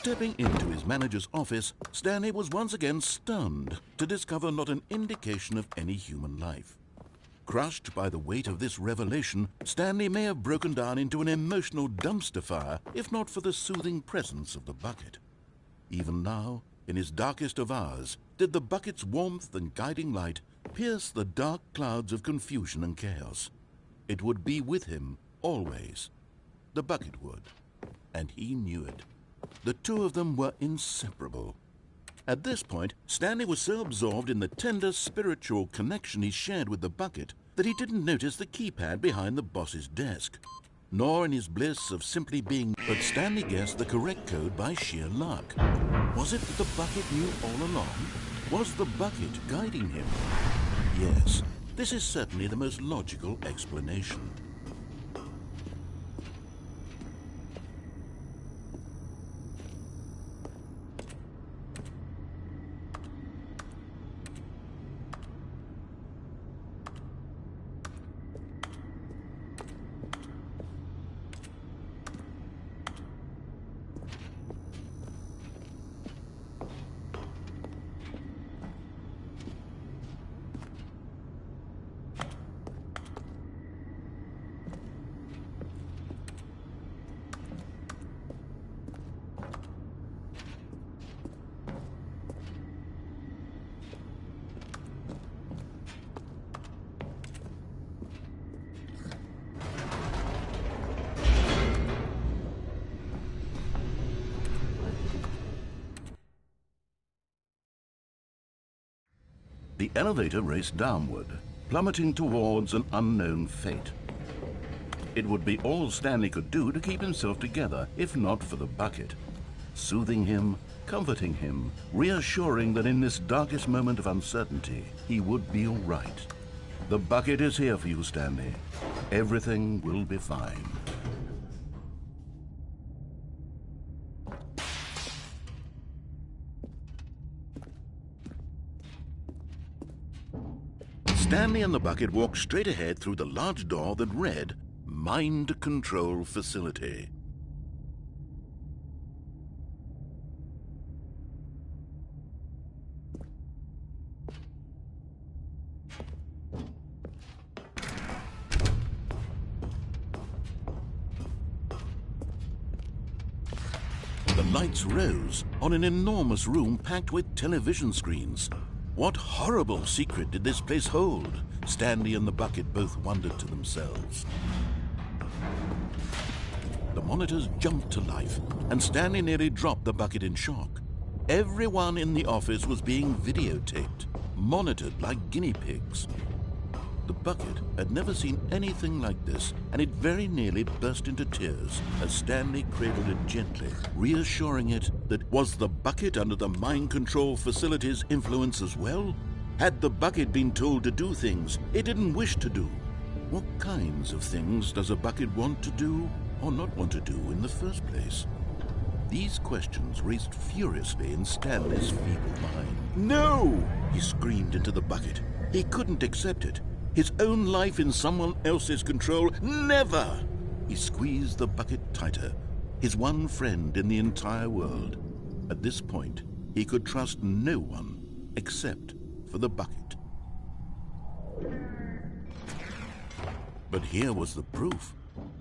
Stepping into his manager's office, Stanley was once again stunned to discover not an indication of any human life. Crushed by the weight of this revelation, Stanley may have broken down into an emotional dumpster fire if not for the soothing presence of the bucket. Even now, in his darkest of hours, did the bucket's warmth and guiding light pierce the dark clouds of confusion and chaos. It would be with him always. The bucket would, and he knew it. The two of them were inseparable. At this point, Stanley was so absorbed in the tender spiritual connection he shared with the bucket that he didn't notice the keypad behind the boss's desk, nor in his bliss of simply being. But Stanley guessed the correct code by sheer luck. Was it that the bucket knew all along? Was the bucket guiding him? Yes, this is certainly the most logical explanation. The elevator raced downward, plummeting towards an unknown fate. It would be all Stanley could do to keep himself together, if not for the bucket. Soothing him, comforting him, reassuring that in this darkest moment of uncertainty, he would be all right. The bucket is here for you, Stanley. Everything will be fine. Stanley and the bucket walked straight ahead through the large door that read, Mind Control Facility. The lights rose on an enormous room packed with television screens. What horrible secret did this place hold? Stanley and the bucket both wondered to themselves. The monitors jumped to life, and Stanley nearly dropped the bucket in shock. Everyone in the office was being videotaped, monitored like guinea pigs. The bucket had never seen anything like this, and it very nearly burst into tears as Stanley cradled it gently, reassuring it that was the bucket under the mind control facility's influence as well? Had the bucket been told to do things it didn't wish to do? What kinds of things does a bucket want to do or not want to do in the first place? These questions raced furiously in Stanley's feeble mind. No! He screamed into the bucket. He couldn't accept it. His own life in someone else's control? Never! He squeezed the bucket tighter, his one friend in the entire world. At this point, he could trust no one except for the bucket. But here was the proof.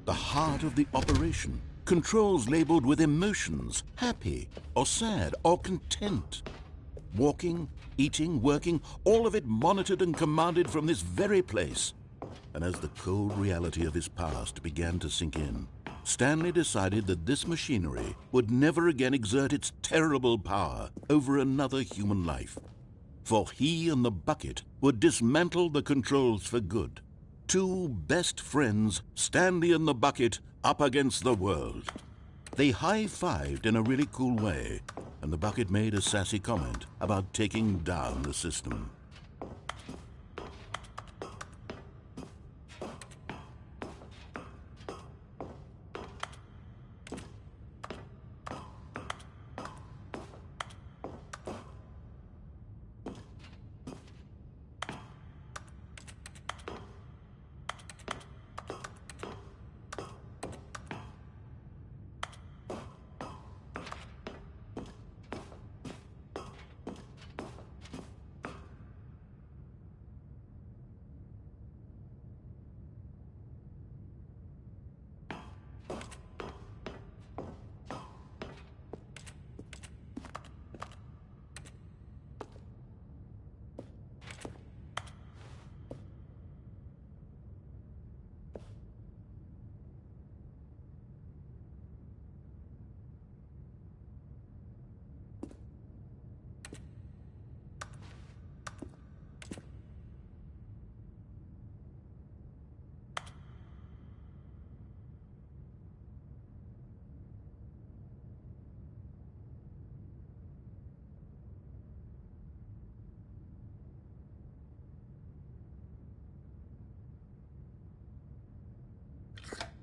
The heart of the operation. Controls labeled with emotions, happy or sad or content. Walking, eating, working, all of it monitored and commanded from this very place. And as the cold reality of his past began to sink in, Stanley decided that this machinery would never again exert its terrible power over another human life. For he and the bucket would dismantle the controls for good. Two best friends, Stanley and the bucket, up against the world. They high-fived in a really cool way, and the bucket made a sassy comment about taking down the system.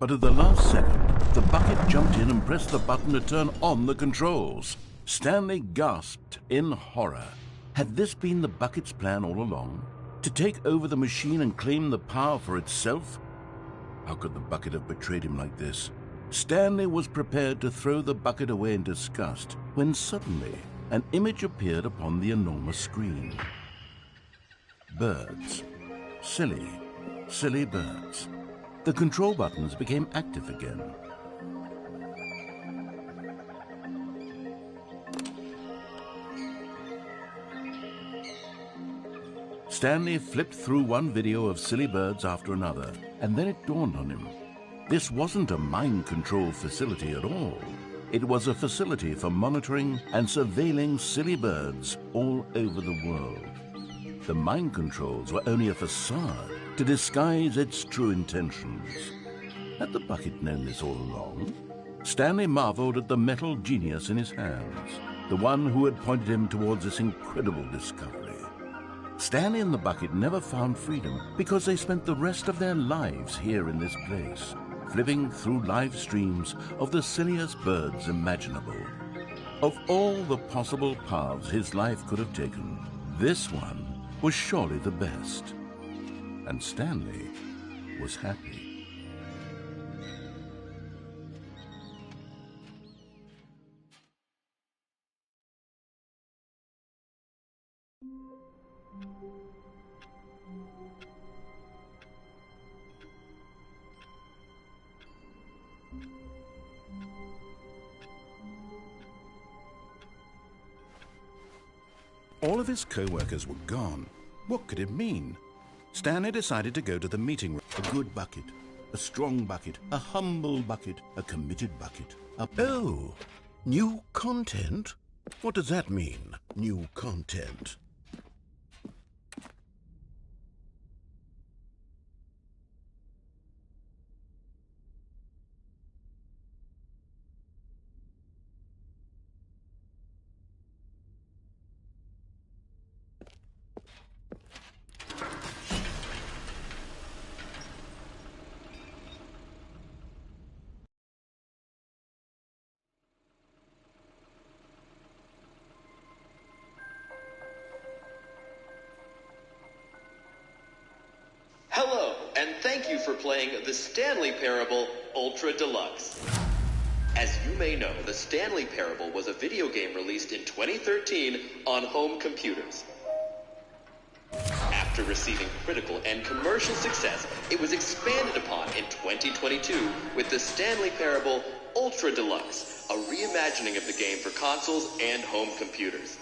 But at the last second, the bucket jumped in and pressed the button to turn on the controls. Stanley gasped in horror. Had this been the bucket's plan all along? To take over the machine and claim the power for itself? How could the bucket have betrayed him like this? Stanley was prepared to throw the bucket away in disgust when suddenly an image appeared upon the enormous screen. Birds. Silly, silly birds. The control buttons became active again. Stanley flipped through one video of silly birds after another, and then it dawned on him. This wasn't a mind control facility at all. It was a facility for monitoring and surveilling silly birds all over the world. The mind controls were only a facade to disguise its true intentions. Had the bucket known this all along? Stanley marveled at the metal genius in his hands, the one who had pointed him towards this incredible discovery. Stanley and the bucket never found freedom because they spent the rest of their lives here in this place, flipping through live streams of the silliest birds imaginable. Of all the possible paths his life could have taken, this one was surely the best. And Stanley was happy. All of his co-workers were gone. What could it mean? Stanley decided to go to the meeting room. A good bucket, a strong bucket, a humble bucket, a committed bucket. Oh, new content? What does that mean, new content? Hello, and thank you for playing The Stanley Parable Ultra Deluxe. As you may know, The Stanley Parable was a video game released in 2013 on home computers. After receiving critical and commercial success, it was expanded upon in 2022 with The Stanley Parable Ultra Deluxe, a reimagining of the game for consoles and home computers.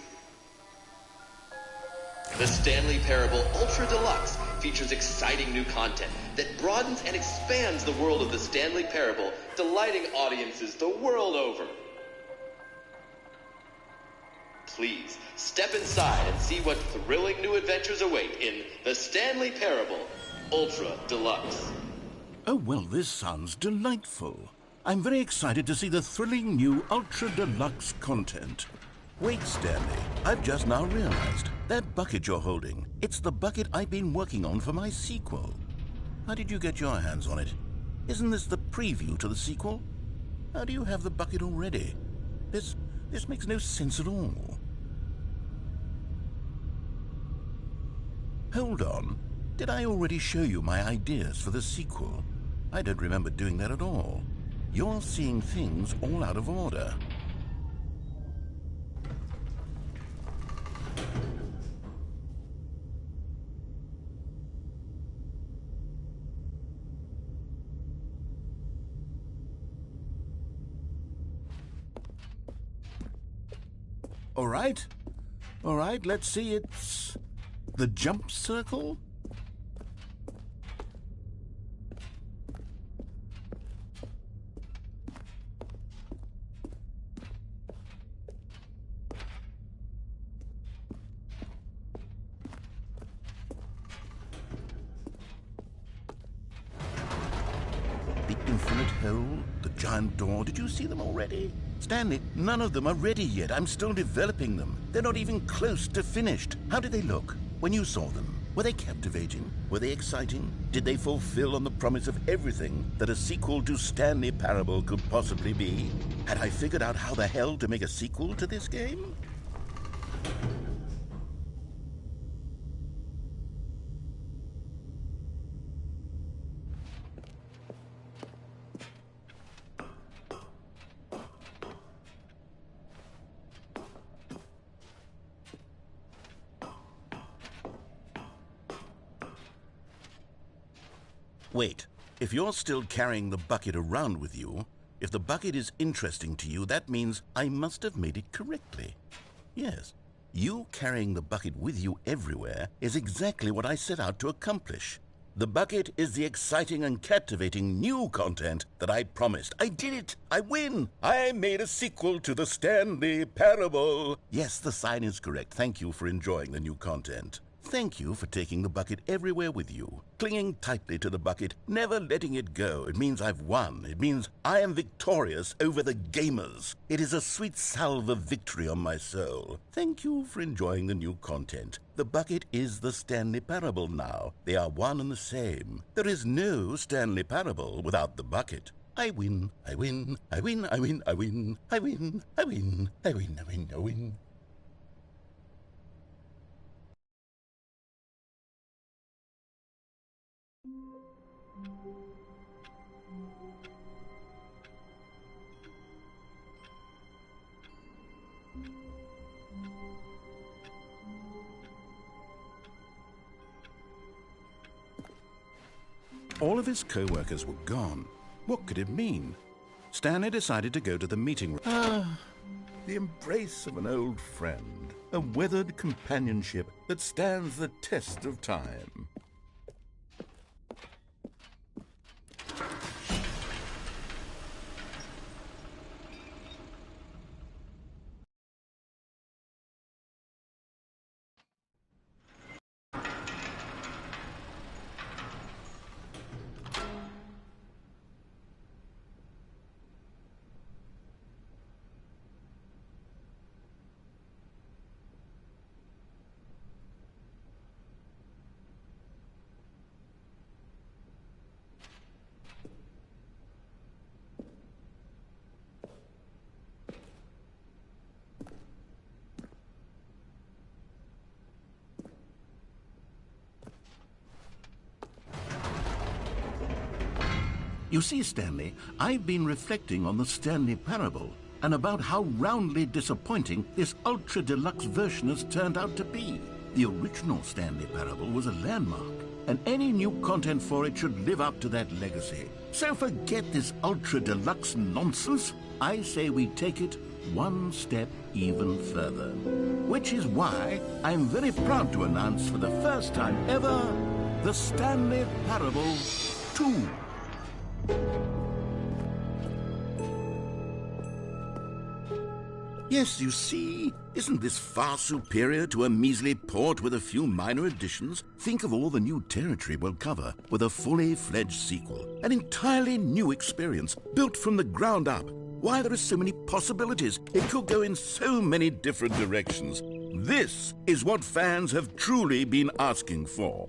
The Stanley Parable Ultra Deluxe features exciting new content that broadens and expands the world of the Stanley Parable, delighting audiences the world over. Please, step inside and see what thrilling new adventures await in The Stanley Parable Ultra Deluxe. Oh, well, this sounds delightful. I'm very excited to see the thrilling new Ultra Deluxe content. Wait, Stanley, I've just now realized. That bucket you're holding, it's the bucket I've been working on for my sequel. How did you get your hands on it? Isn't this the preview to the sequel? How do you have the bucket already? This makes no sense at all. Hold on. Did I already show you my ideas for the sequel? I don't remember doing that at all. You're seeing things all out of order. All right, let's see, it's the jump circle? The infinite hole, the giant door, did you see them already? Stanley, none of them are ready yet. I'm still developing them. They're not even close to finished. How did they look when you saw them? Were they captivating? Were they exciting? Did they fulfill on the promise of everything that a sequel to Stanley Parable could possibly be? Had I figured out how the hell to make a sequel to this game? Wait, if you're still carrying the bucket around with you, if the bucket is interesting to you, that means I must have made it correctly. Yes, you carrying the bucket with you everywhere is exactly what I set out to accomplish. The bucket is the exciting and captivating new content that I promised. I did it! I win! I made a sequel to the Stanley Parable! Yes, the sign is correct. Thank you for enjoying the new content. Thank you for taking the bucket everywhere with you, clinging tightly to the bucket, never letting it go. It means I've won. It means I am victorious over the gamers. It is a sweet salve of victory on my soul. Thank you for enjoying the new content. The bucket is the Stanley Parable now. They are one and the same. There is no Stanley Parable without the bucket. I win, I win, I win, I win, I win, I win, I win, I win, I win, I win. All of his co-workers were gone. What could it mean? Stanley decided to go to the meeting room. The embrace of an old friend. A weathered companionship that stands the test of time. You see, Stanley, I've been reflecting on the Stanley Parable and about how roundly disappointing this ultra-deluxe version has turned out to be. The original Stanley Parable was a landmark, and any new content for it should live up to that legacy. So forget this ultra-deluxe nonsense. I say we take it one step even further. Which is why I'm very proud to announce for the first time ever, the Stanley Parable 2. Yes, you see, isn't this far superior to a measly port with a few minor additions? Think of all the new territory we'll cover with a fully fledged sequel. An entirely new experience, built from the ground up. Why, there are so many possibilities. It could go in so many different directions. This is what fans have truly been asking for.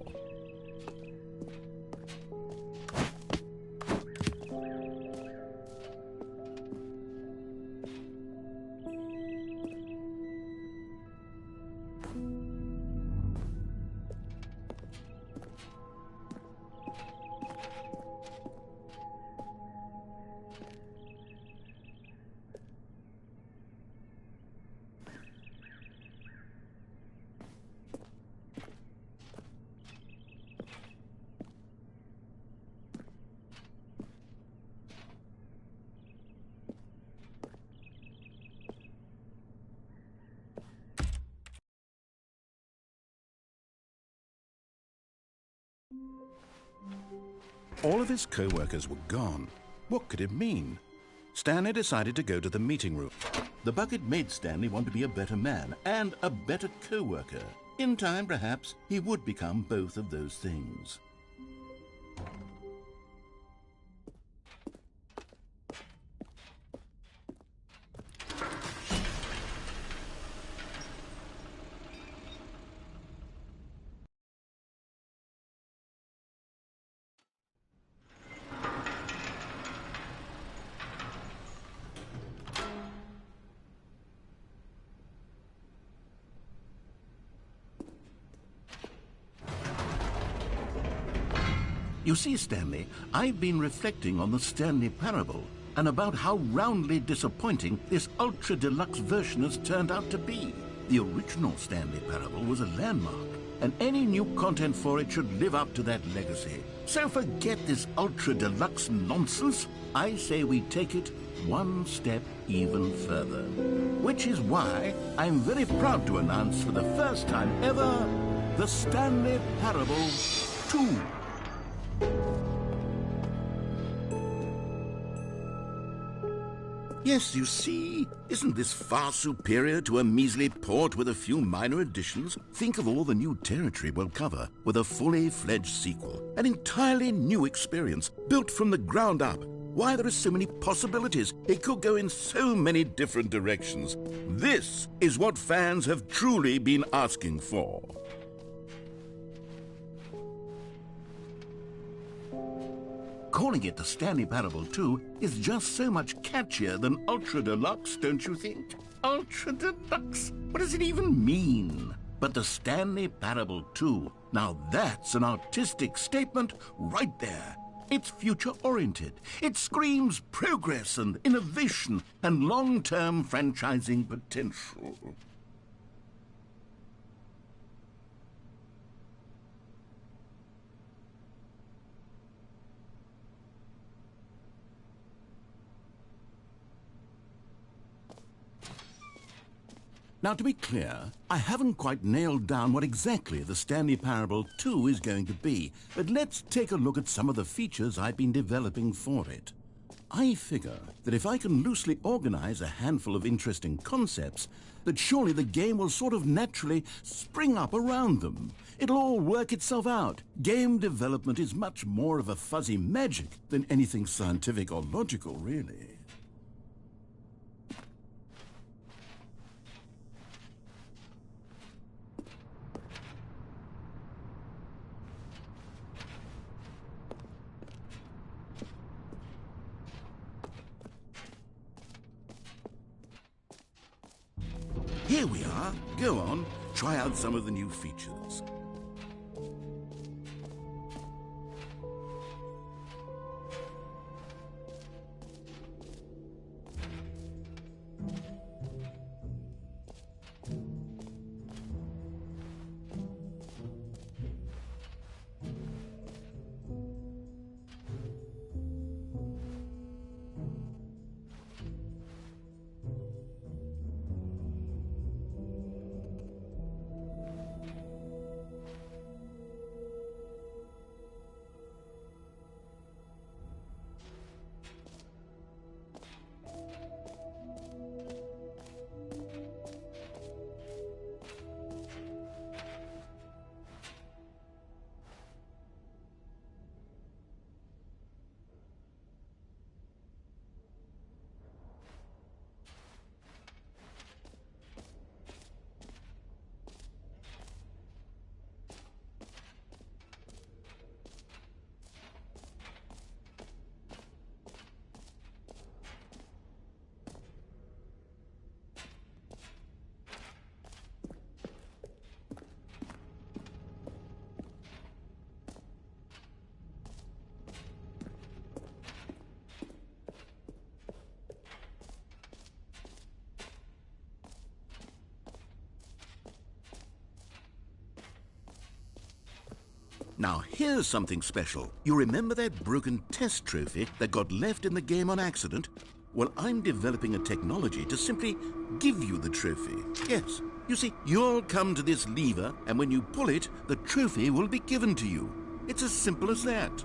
All of his co-workers were gone. What could it mean? Stanley decided to go to the meeting room. The bucket made Stanley want to be a better man and a better co-worker. In time, perhaps, he would become both of those things. You see, Stanley, I've been reflecting on the Stanley Parable and about how roundly disappointing this ultra-deluxe version has turned out to be. The original Stanley Parable was a landmark, and any new content for it should live up to that legacy. So forget this ultra-deluxe nonsense. I say we take it one step even further. Which is why I'm very proud to announce for the first time ever, the Stanley Parable 2. Yes, you see, isn't this far superior to a measly port with a few minor additions? Think of all the new territory we'll cover with a fully fledged sequel. An entirely new experience, built from the ground up. Why, there are so many possibilities. It could go in so many different directions. This is what fans have truly been asking for. Calling it the Stanley Parable 2 is just so much catchier than Ultra Deluxe, don't you think? Ultra Deluxe? What does it even mean? But the Stanley Parable 2, now that's an artistic statement right there. It's future-oriented. It screams progress and innovation and long-term franchising potential. Now, to be clear, I haven't quite nailed down what exactly the Stanley Parable 2 is going to be, but let's take a look at some of the features I've been developing for it. I figure that if I can loosely organize a handful of interesting concepts, that surely the game will sort of naturally spring up around them. It'll all work itself out. Game development is much more of a fuzzy magic than anything scientific or logical, really. Here we are. Go on, try out some of the new features. Now, here's something special. You remember that broken test trophy that got left in the game on accident? Well, I'm developing a technology to simply give you the trophy. Yes, you see, you'll come to this lever, and when you pull it, the trophy will be given to you. It's as simple as that.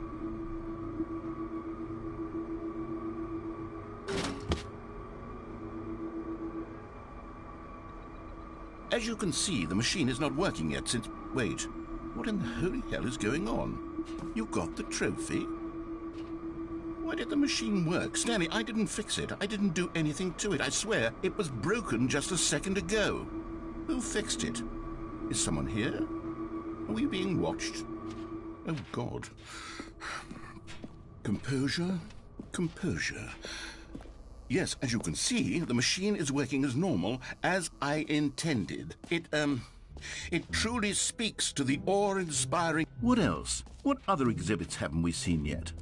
As you can see, the machine is not working yet since... Wait. What in the holy hell is going on? You got the trophy? Why did the machine work? Stanley, I didn't fix it. I didn't do anything to it. I swear, it was broken just a second ago. Who fixed it? Is someone here? Are we being watched? Oh, God. Composure. Composure. Yes, as you can see, the machine is working as normal, as I intended. It truly speaks to the awe-inspiring... What else? What other exhibits haven't we seen yet?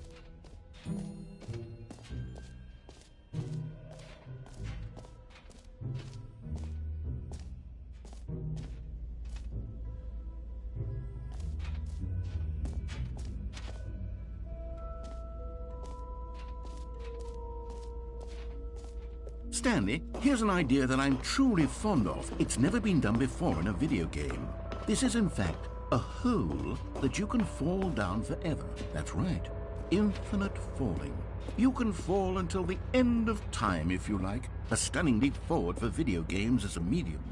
Stanley, here's an idea that I'm truly fond of. It's never been done before in a video game. This is, in fact, a hole that you can fall down forever. That's right. Infinite falling. You can fall until the end of time, if you like. A stunning leap forward for video games as a medium.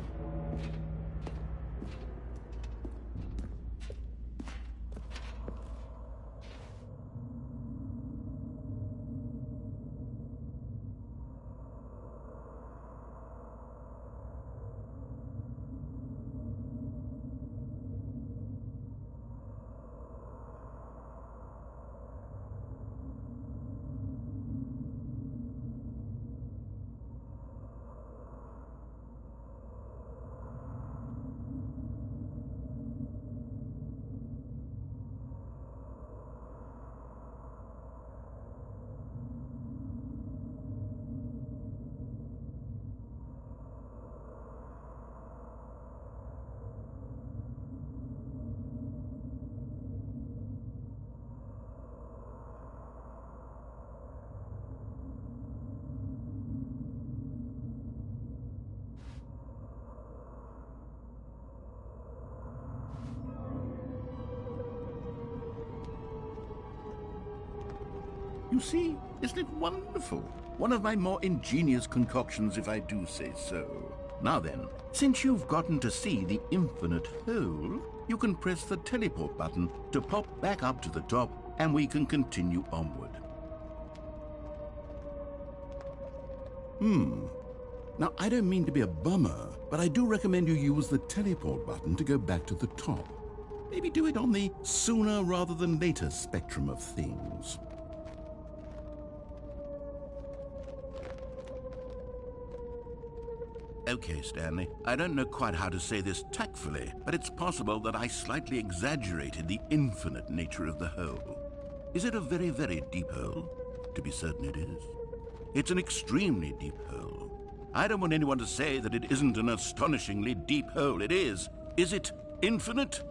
You see, isn't it wonderful? One of my more ingenious concoctions, if I do say so. Now then, since you've gotten to see the infinite hole, you can press the teleport button to pop back up to the top, and we can continue onward. Now, I don't mean to be a bummer, but I do recommend you use the teleport button to go back to the top. Maybe do it on the sooner rather than later spectrum of things. Okay, Stanley, I don't know quite how to say this tactfully, but it's possible that I slightly exaggerated the infinite nature of the hole. Is it a very, very deep hole? To be certain it is. It's an extremely deep hole. I don't want anyone to say that it isn't an astonishingly deep hole. It is. Is it infinite?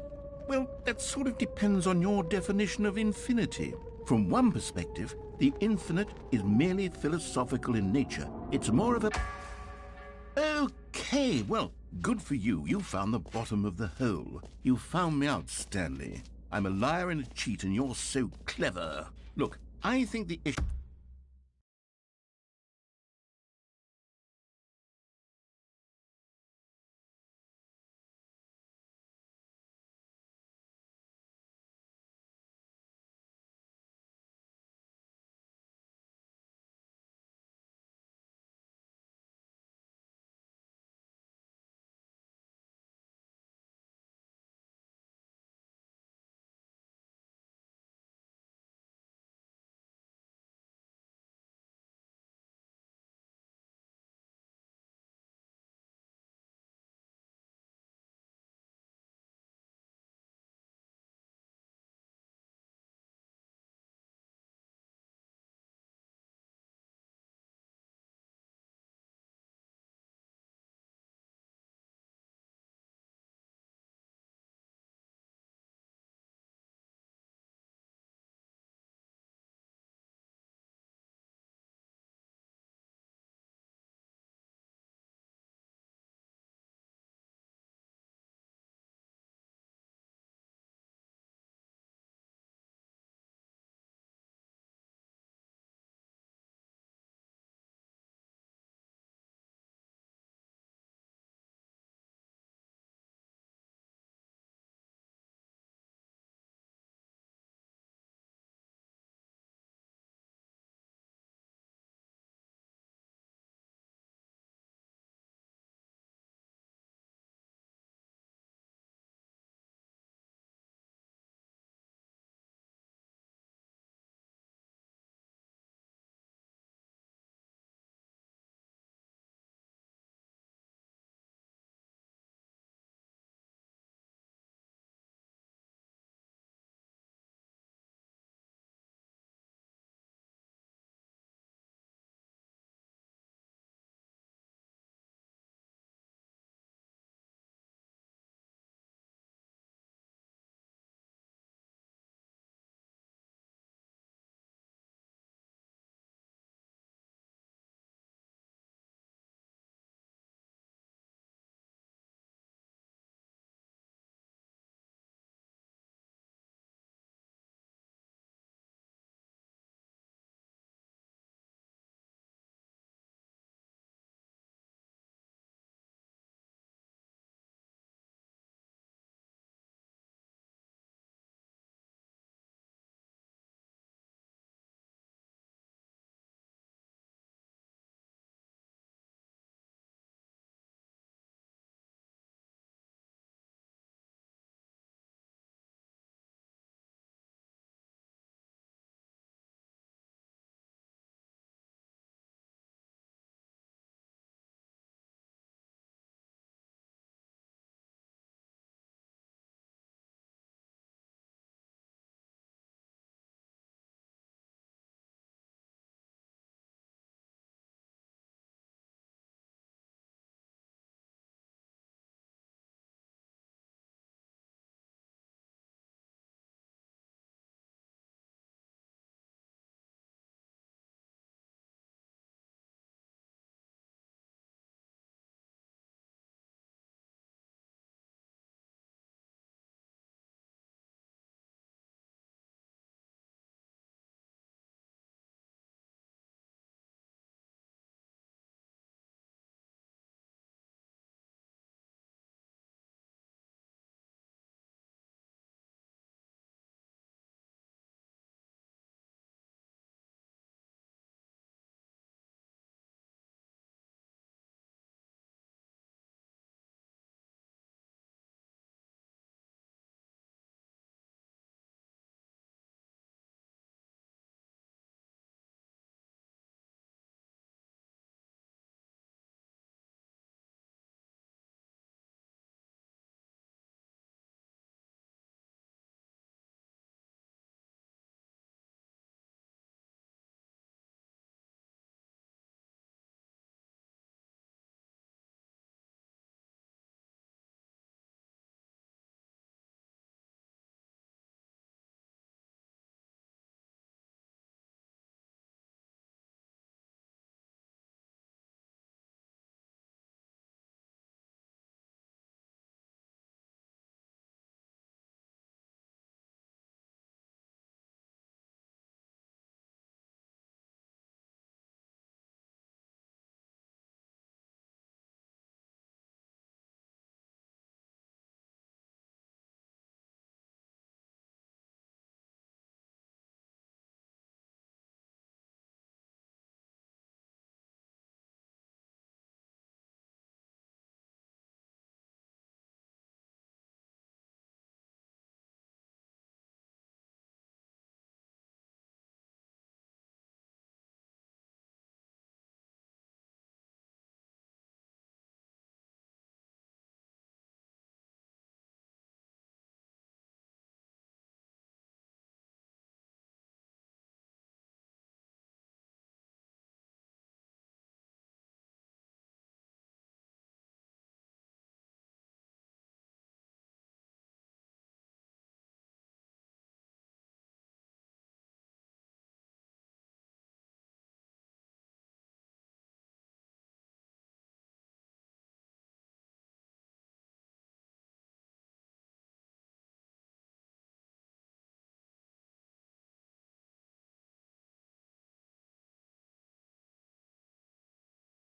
Well, that sort of depends on your definition of infinity. From one perspective, the infinite is merely philosophical in nature. It's more of a... Okay, well, good for you. You found the bottom of the hole. You found me out, Stanley. I'm a liar and a cheat, and you're so clever. Look, I think the issue...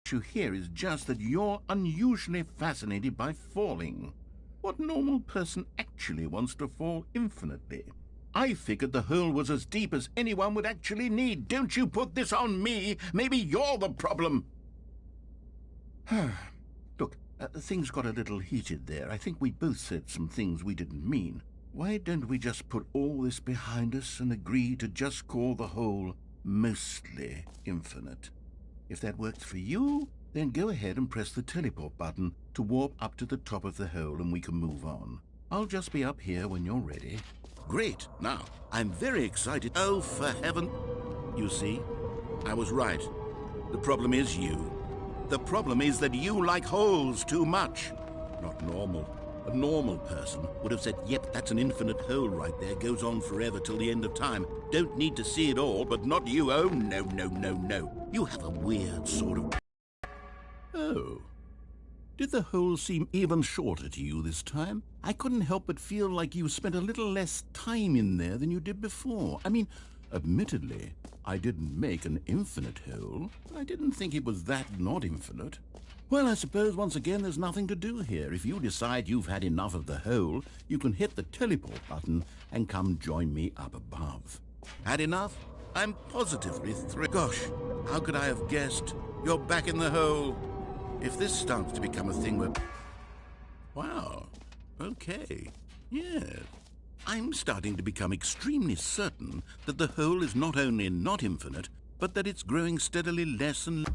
issue here is just that you're unusually fascinated by falling. What normal person actually wants to fall infinitely? I figured the hole was as deep as anyone would actually need. Don't you put this on me. Maybe you're the problem. Look, things got a little heated there. I think we both said some things we didn't mean. Why don't we just put all this behind us and agree to just call the hole mostly infinite? If that works for you, then go ahead and press the teleport button to warp up to the top of the hole and we can move on. I'll just be up here when you're ready. Great. Now, I'm very excited. Oh, for heaven. You see, I was right. The problem is you. The problem is that you like holes too much. Not normal. A normal person would have said, yep, that's an infinite hole right there. Goes on forever till the end of time. Don't need to see it all, but not you. Oh, no, no, no, no. You have a weird sort of... Oh. Did the hole seem even shorter to you this time? I couldn't help but feel like you spent a little less time in there than you did before. I mean, admittedly, I didn't make an infinite hole, but I didn't think it was that not infinite. Well, I suppose once again there's nothing to do here. If you decide you've had enough of the hole, you can hit the teleport button and come join me up above. Had enough? I'm positively thrilled. Gosh, how could I have guessed? You're back in the hole. If this starts to become a thing where... Wow. Okay. Yes. I'm starting to become extremely certain that the hole is not only not infinite, but that it's growing steadily less and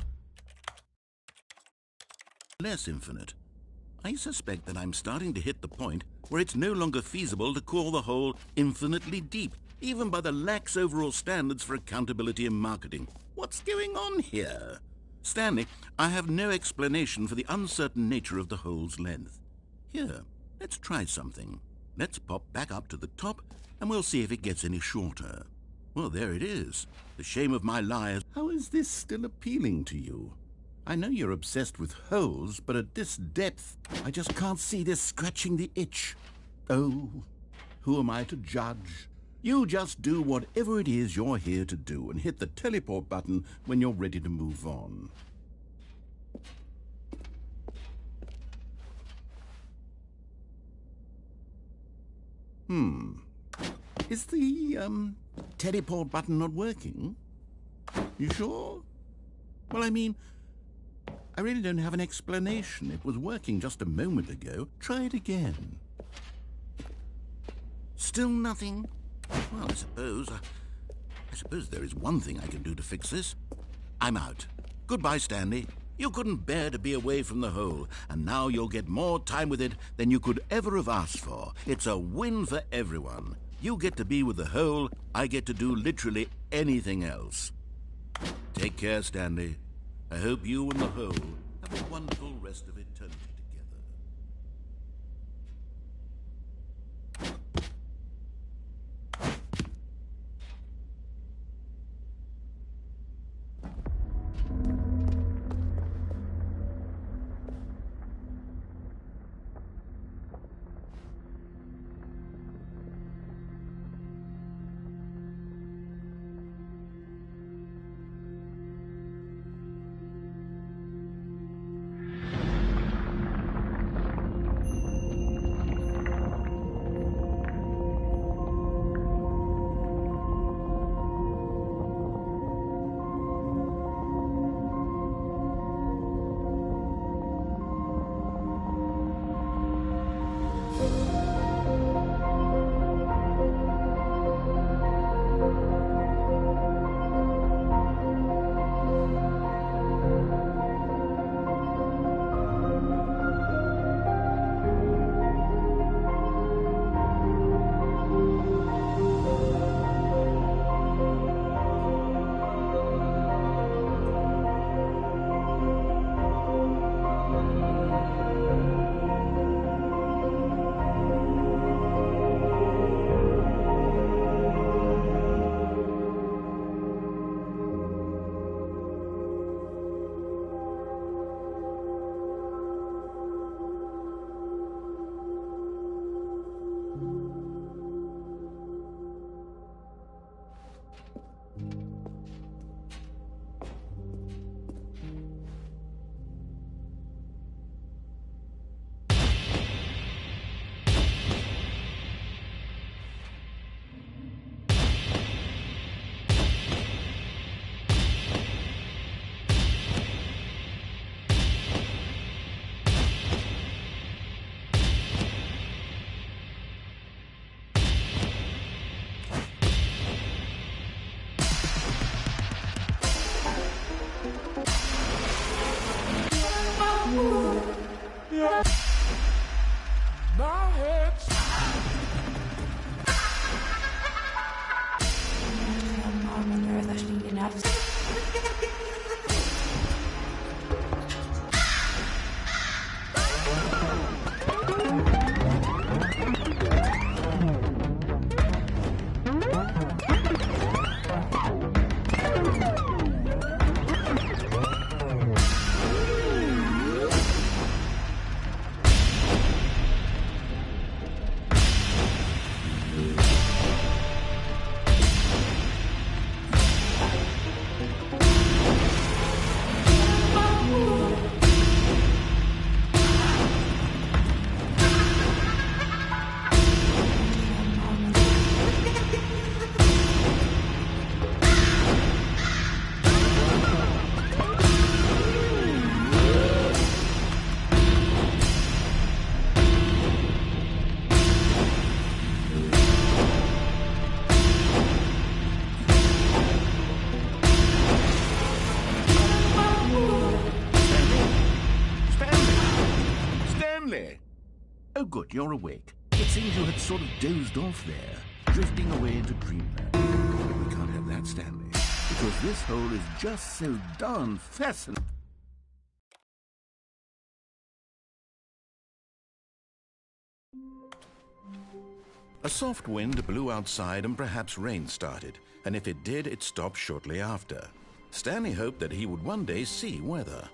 less infinite. I suspect that I'm starting to hit the point where it's no longer feasible to call the hole infinitely deep, even by the lax overall standards for accountability and marketing. What's going on here? Stanley, I have no explanation for the uncertain nature of the hole's length. Here, let's try something. Let's pop back up to the top, and we'll see if it gets any shorter. Well, there it is. The shame of my lies. How is this still appealing to you? I know you're obsessed with holes, but at this depth, I just can't see this scratching the itch. Oh, who am I to judge? You just do whatever it is you're here to do and hit the teleport button when you're ready to move on. Is the, teleport button not working? You sure? Well, I mean, I really don't have an explanation. It was working just a moment ago. Try it again. Still nothing? Well, I suppose there is one thing I can do to fix this. I'm out. Goodbye, Stanley. You couldn't bear to be away from the hole, and now you'll get more time with it than you could ever have asked for. It's a win for everyone. You get to be with the hole, I get to do literally anything else. Take care, Stanley. I hope you and the hole have a wonderful rest of eternity together. Oh, good, you're awake. It seems you had sort of dozed off there, drifting away into dreamland. But we can't have that, Stanley, because this hole is just so darn fascinating. A soft wind blew outside and perhaps rain started, and if it did, it stopped shortly after. Stanley hoped that he would one day see weather.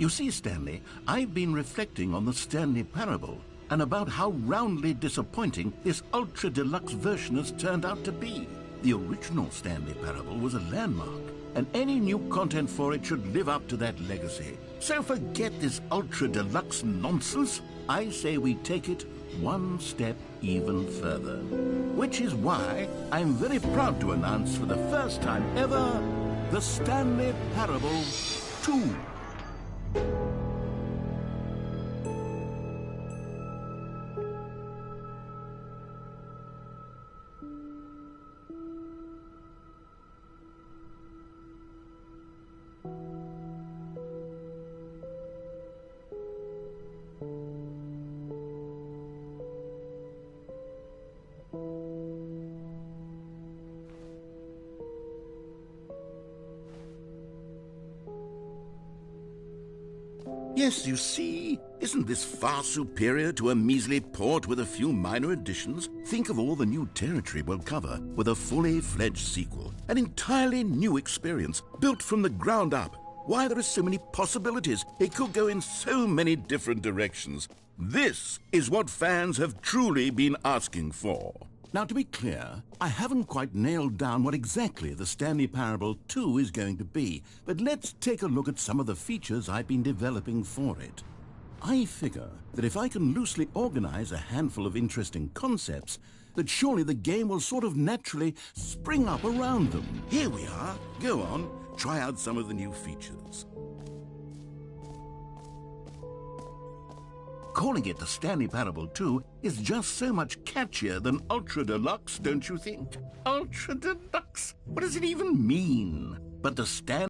You see, Stanley, I've been reflecting on the Stanley Parable and about how roundly disappointing this ultra-deluxe version has turned out to be. The original Stanley Parable was a landmark, and any new content for it should live up to that legacy. So forget this ultra-deluxe nonsense. I say we take it one step even further. Which is why I'm very proud to announce for the first time ever, the Stanley Parable 2. Yes, you see, isn't this far superior to a measly port with a few minor additions? Think of all the new territory we'll cover with a fully fledged sequel. An entirely new experience, built from the ground up. Why, there are so many possibilities. It could go in so many different directions. This is what fans have truly been asking for. Now, to be clear, I haven't quite nailed down what exactly the Stanley Parable 2 is going to be, but let's take a look at some of the features I've been developing for it. I figure that if I can loosely organize a handful of interesting concepts, that surely the game will sort of naturally spring up around them. Here we are. Go on, try out some of the new features. Calling it the Stanley Parable 2 is just so much catchier than Ultra Deluxe, don't you think? Ultra Deluxe? What does it even mean? But the Stan...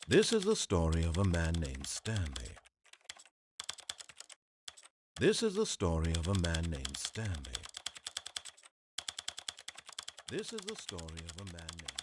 This is the story of a man named Stanley. This is the story of a man named Stanley. This is the story of a man named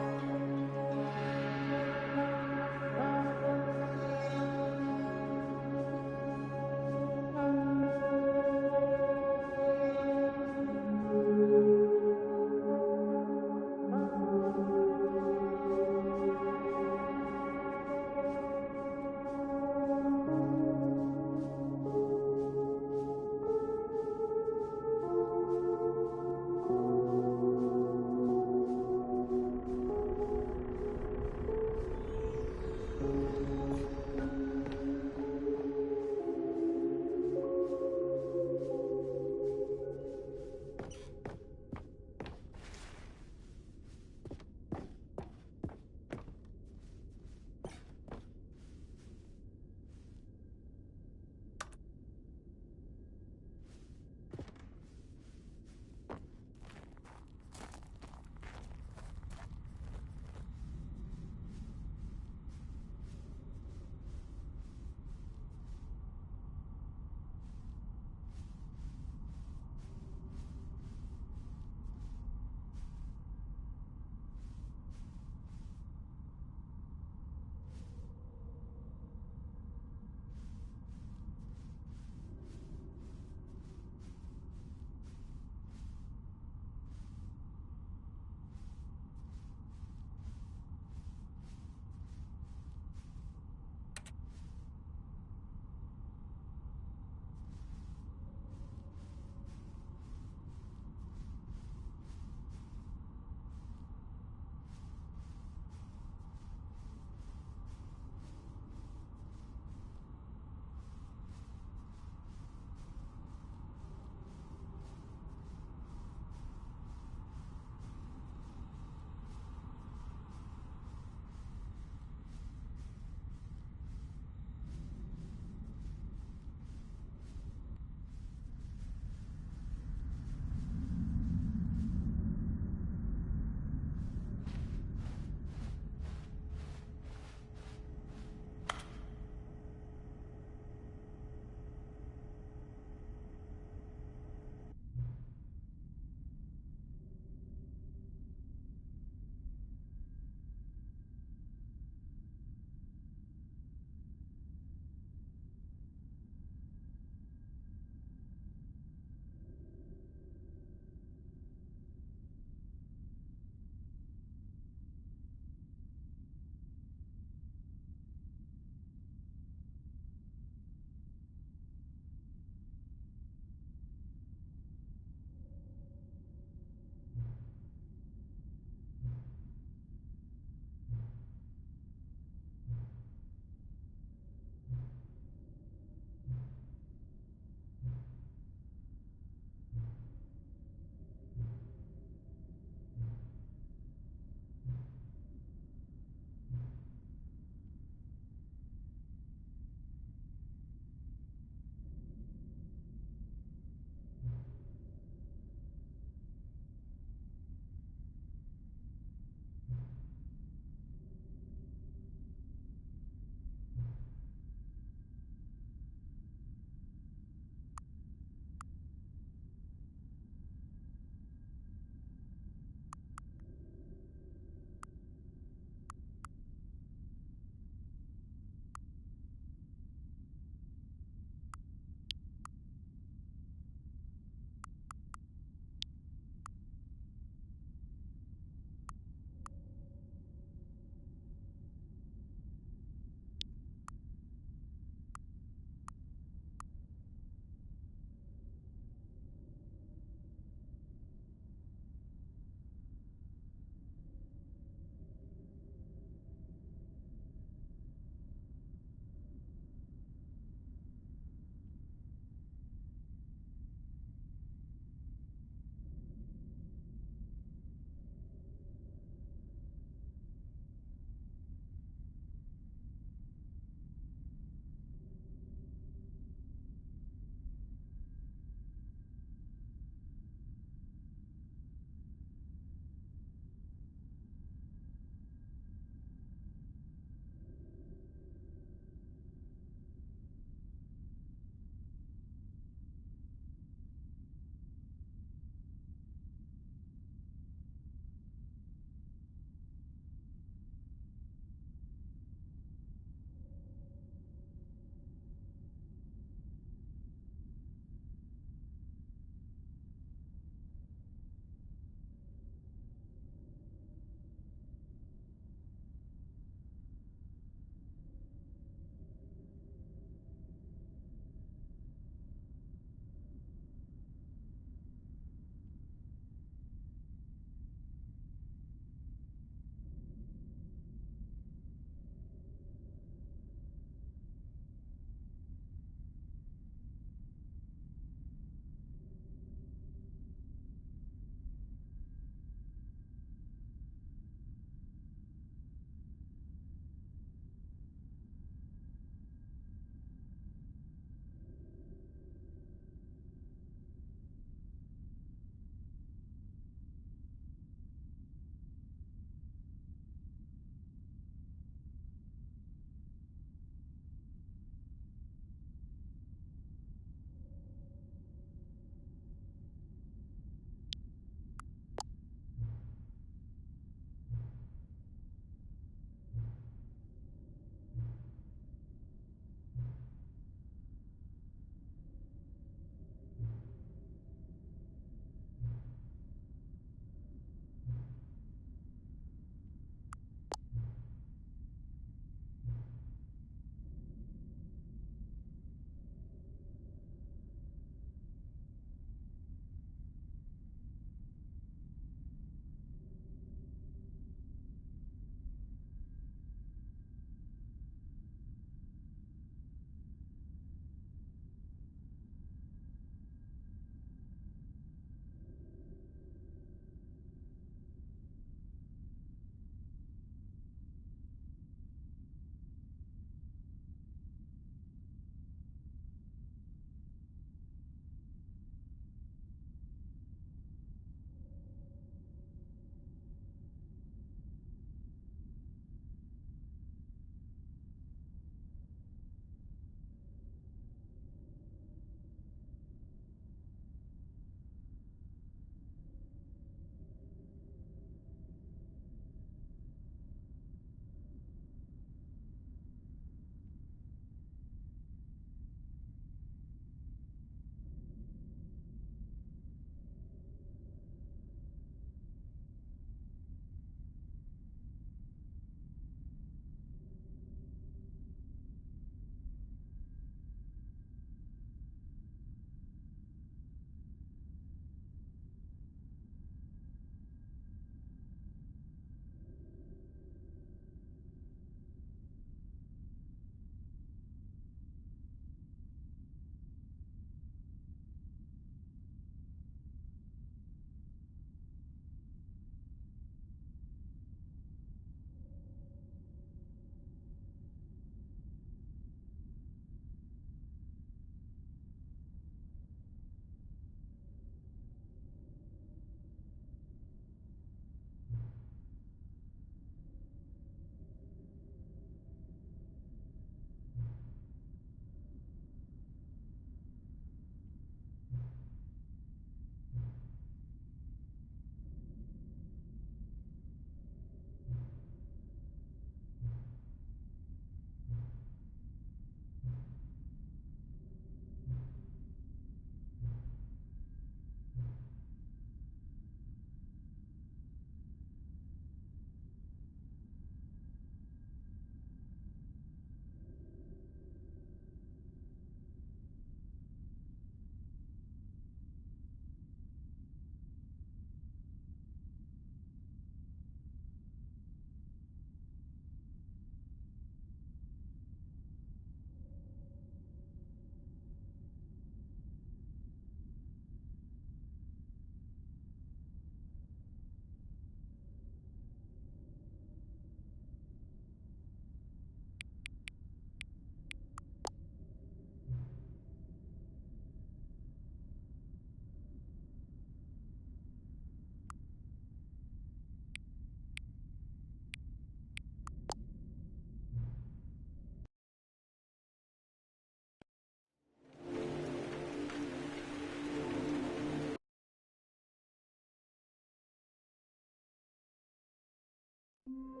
you.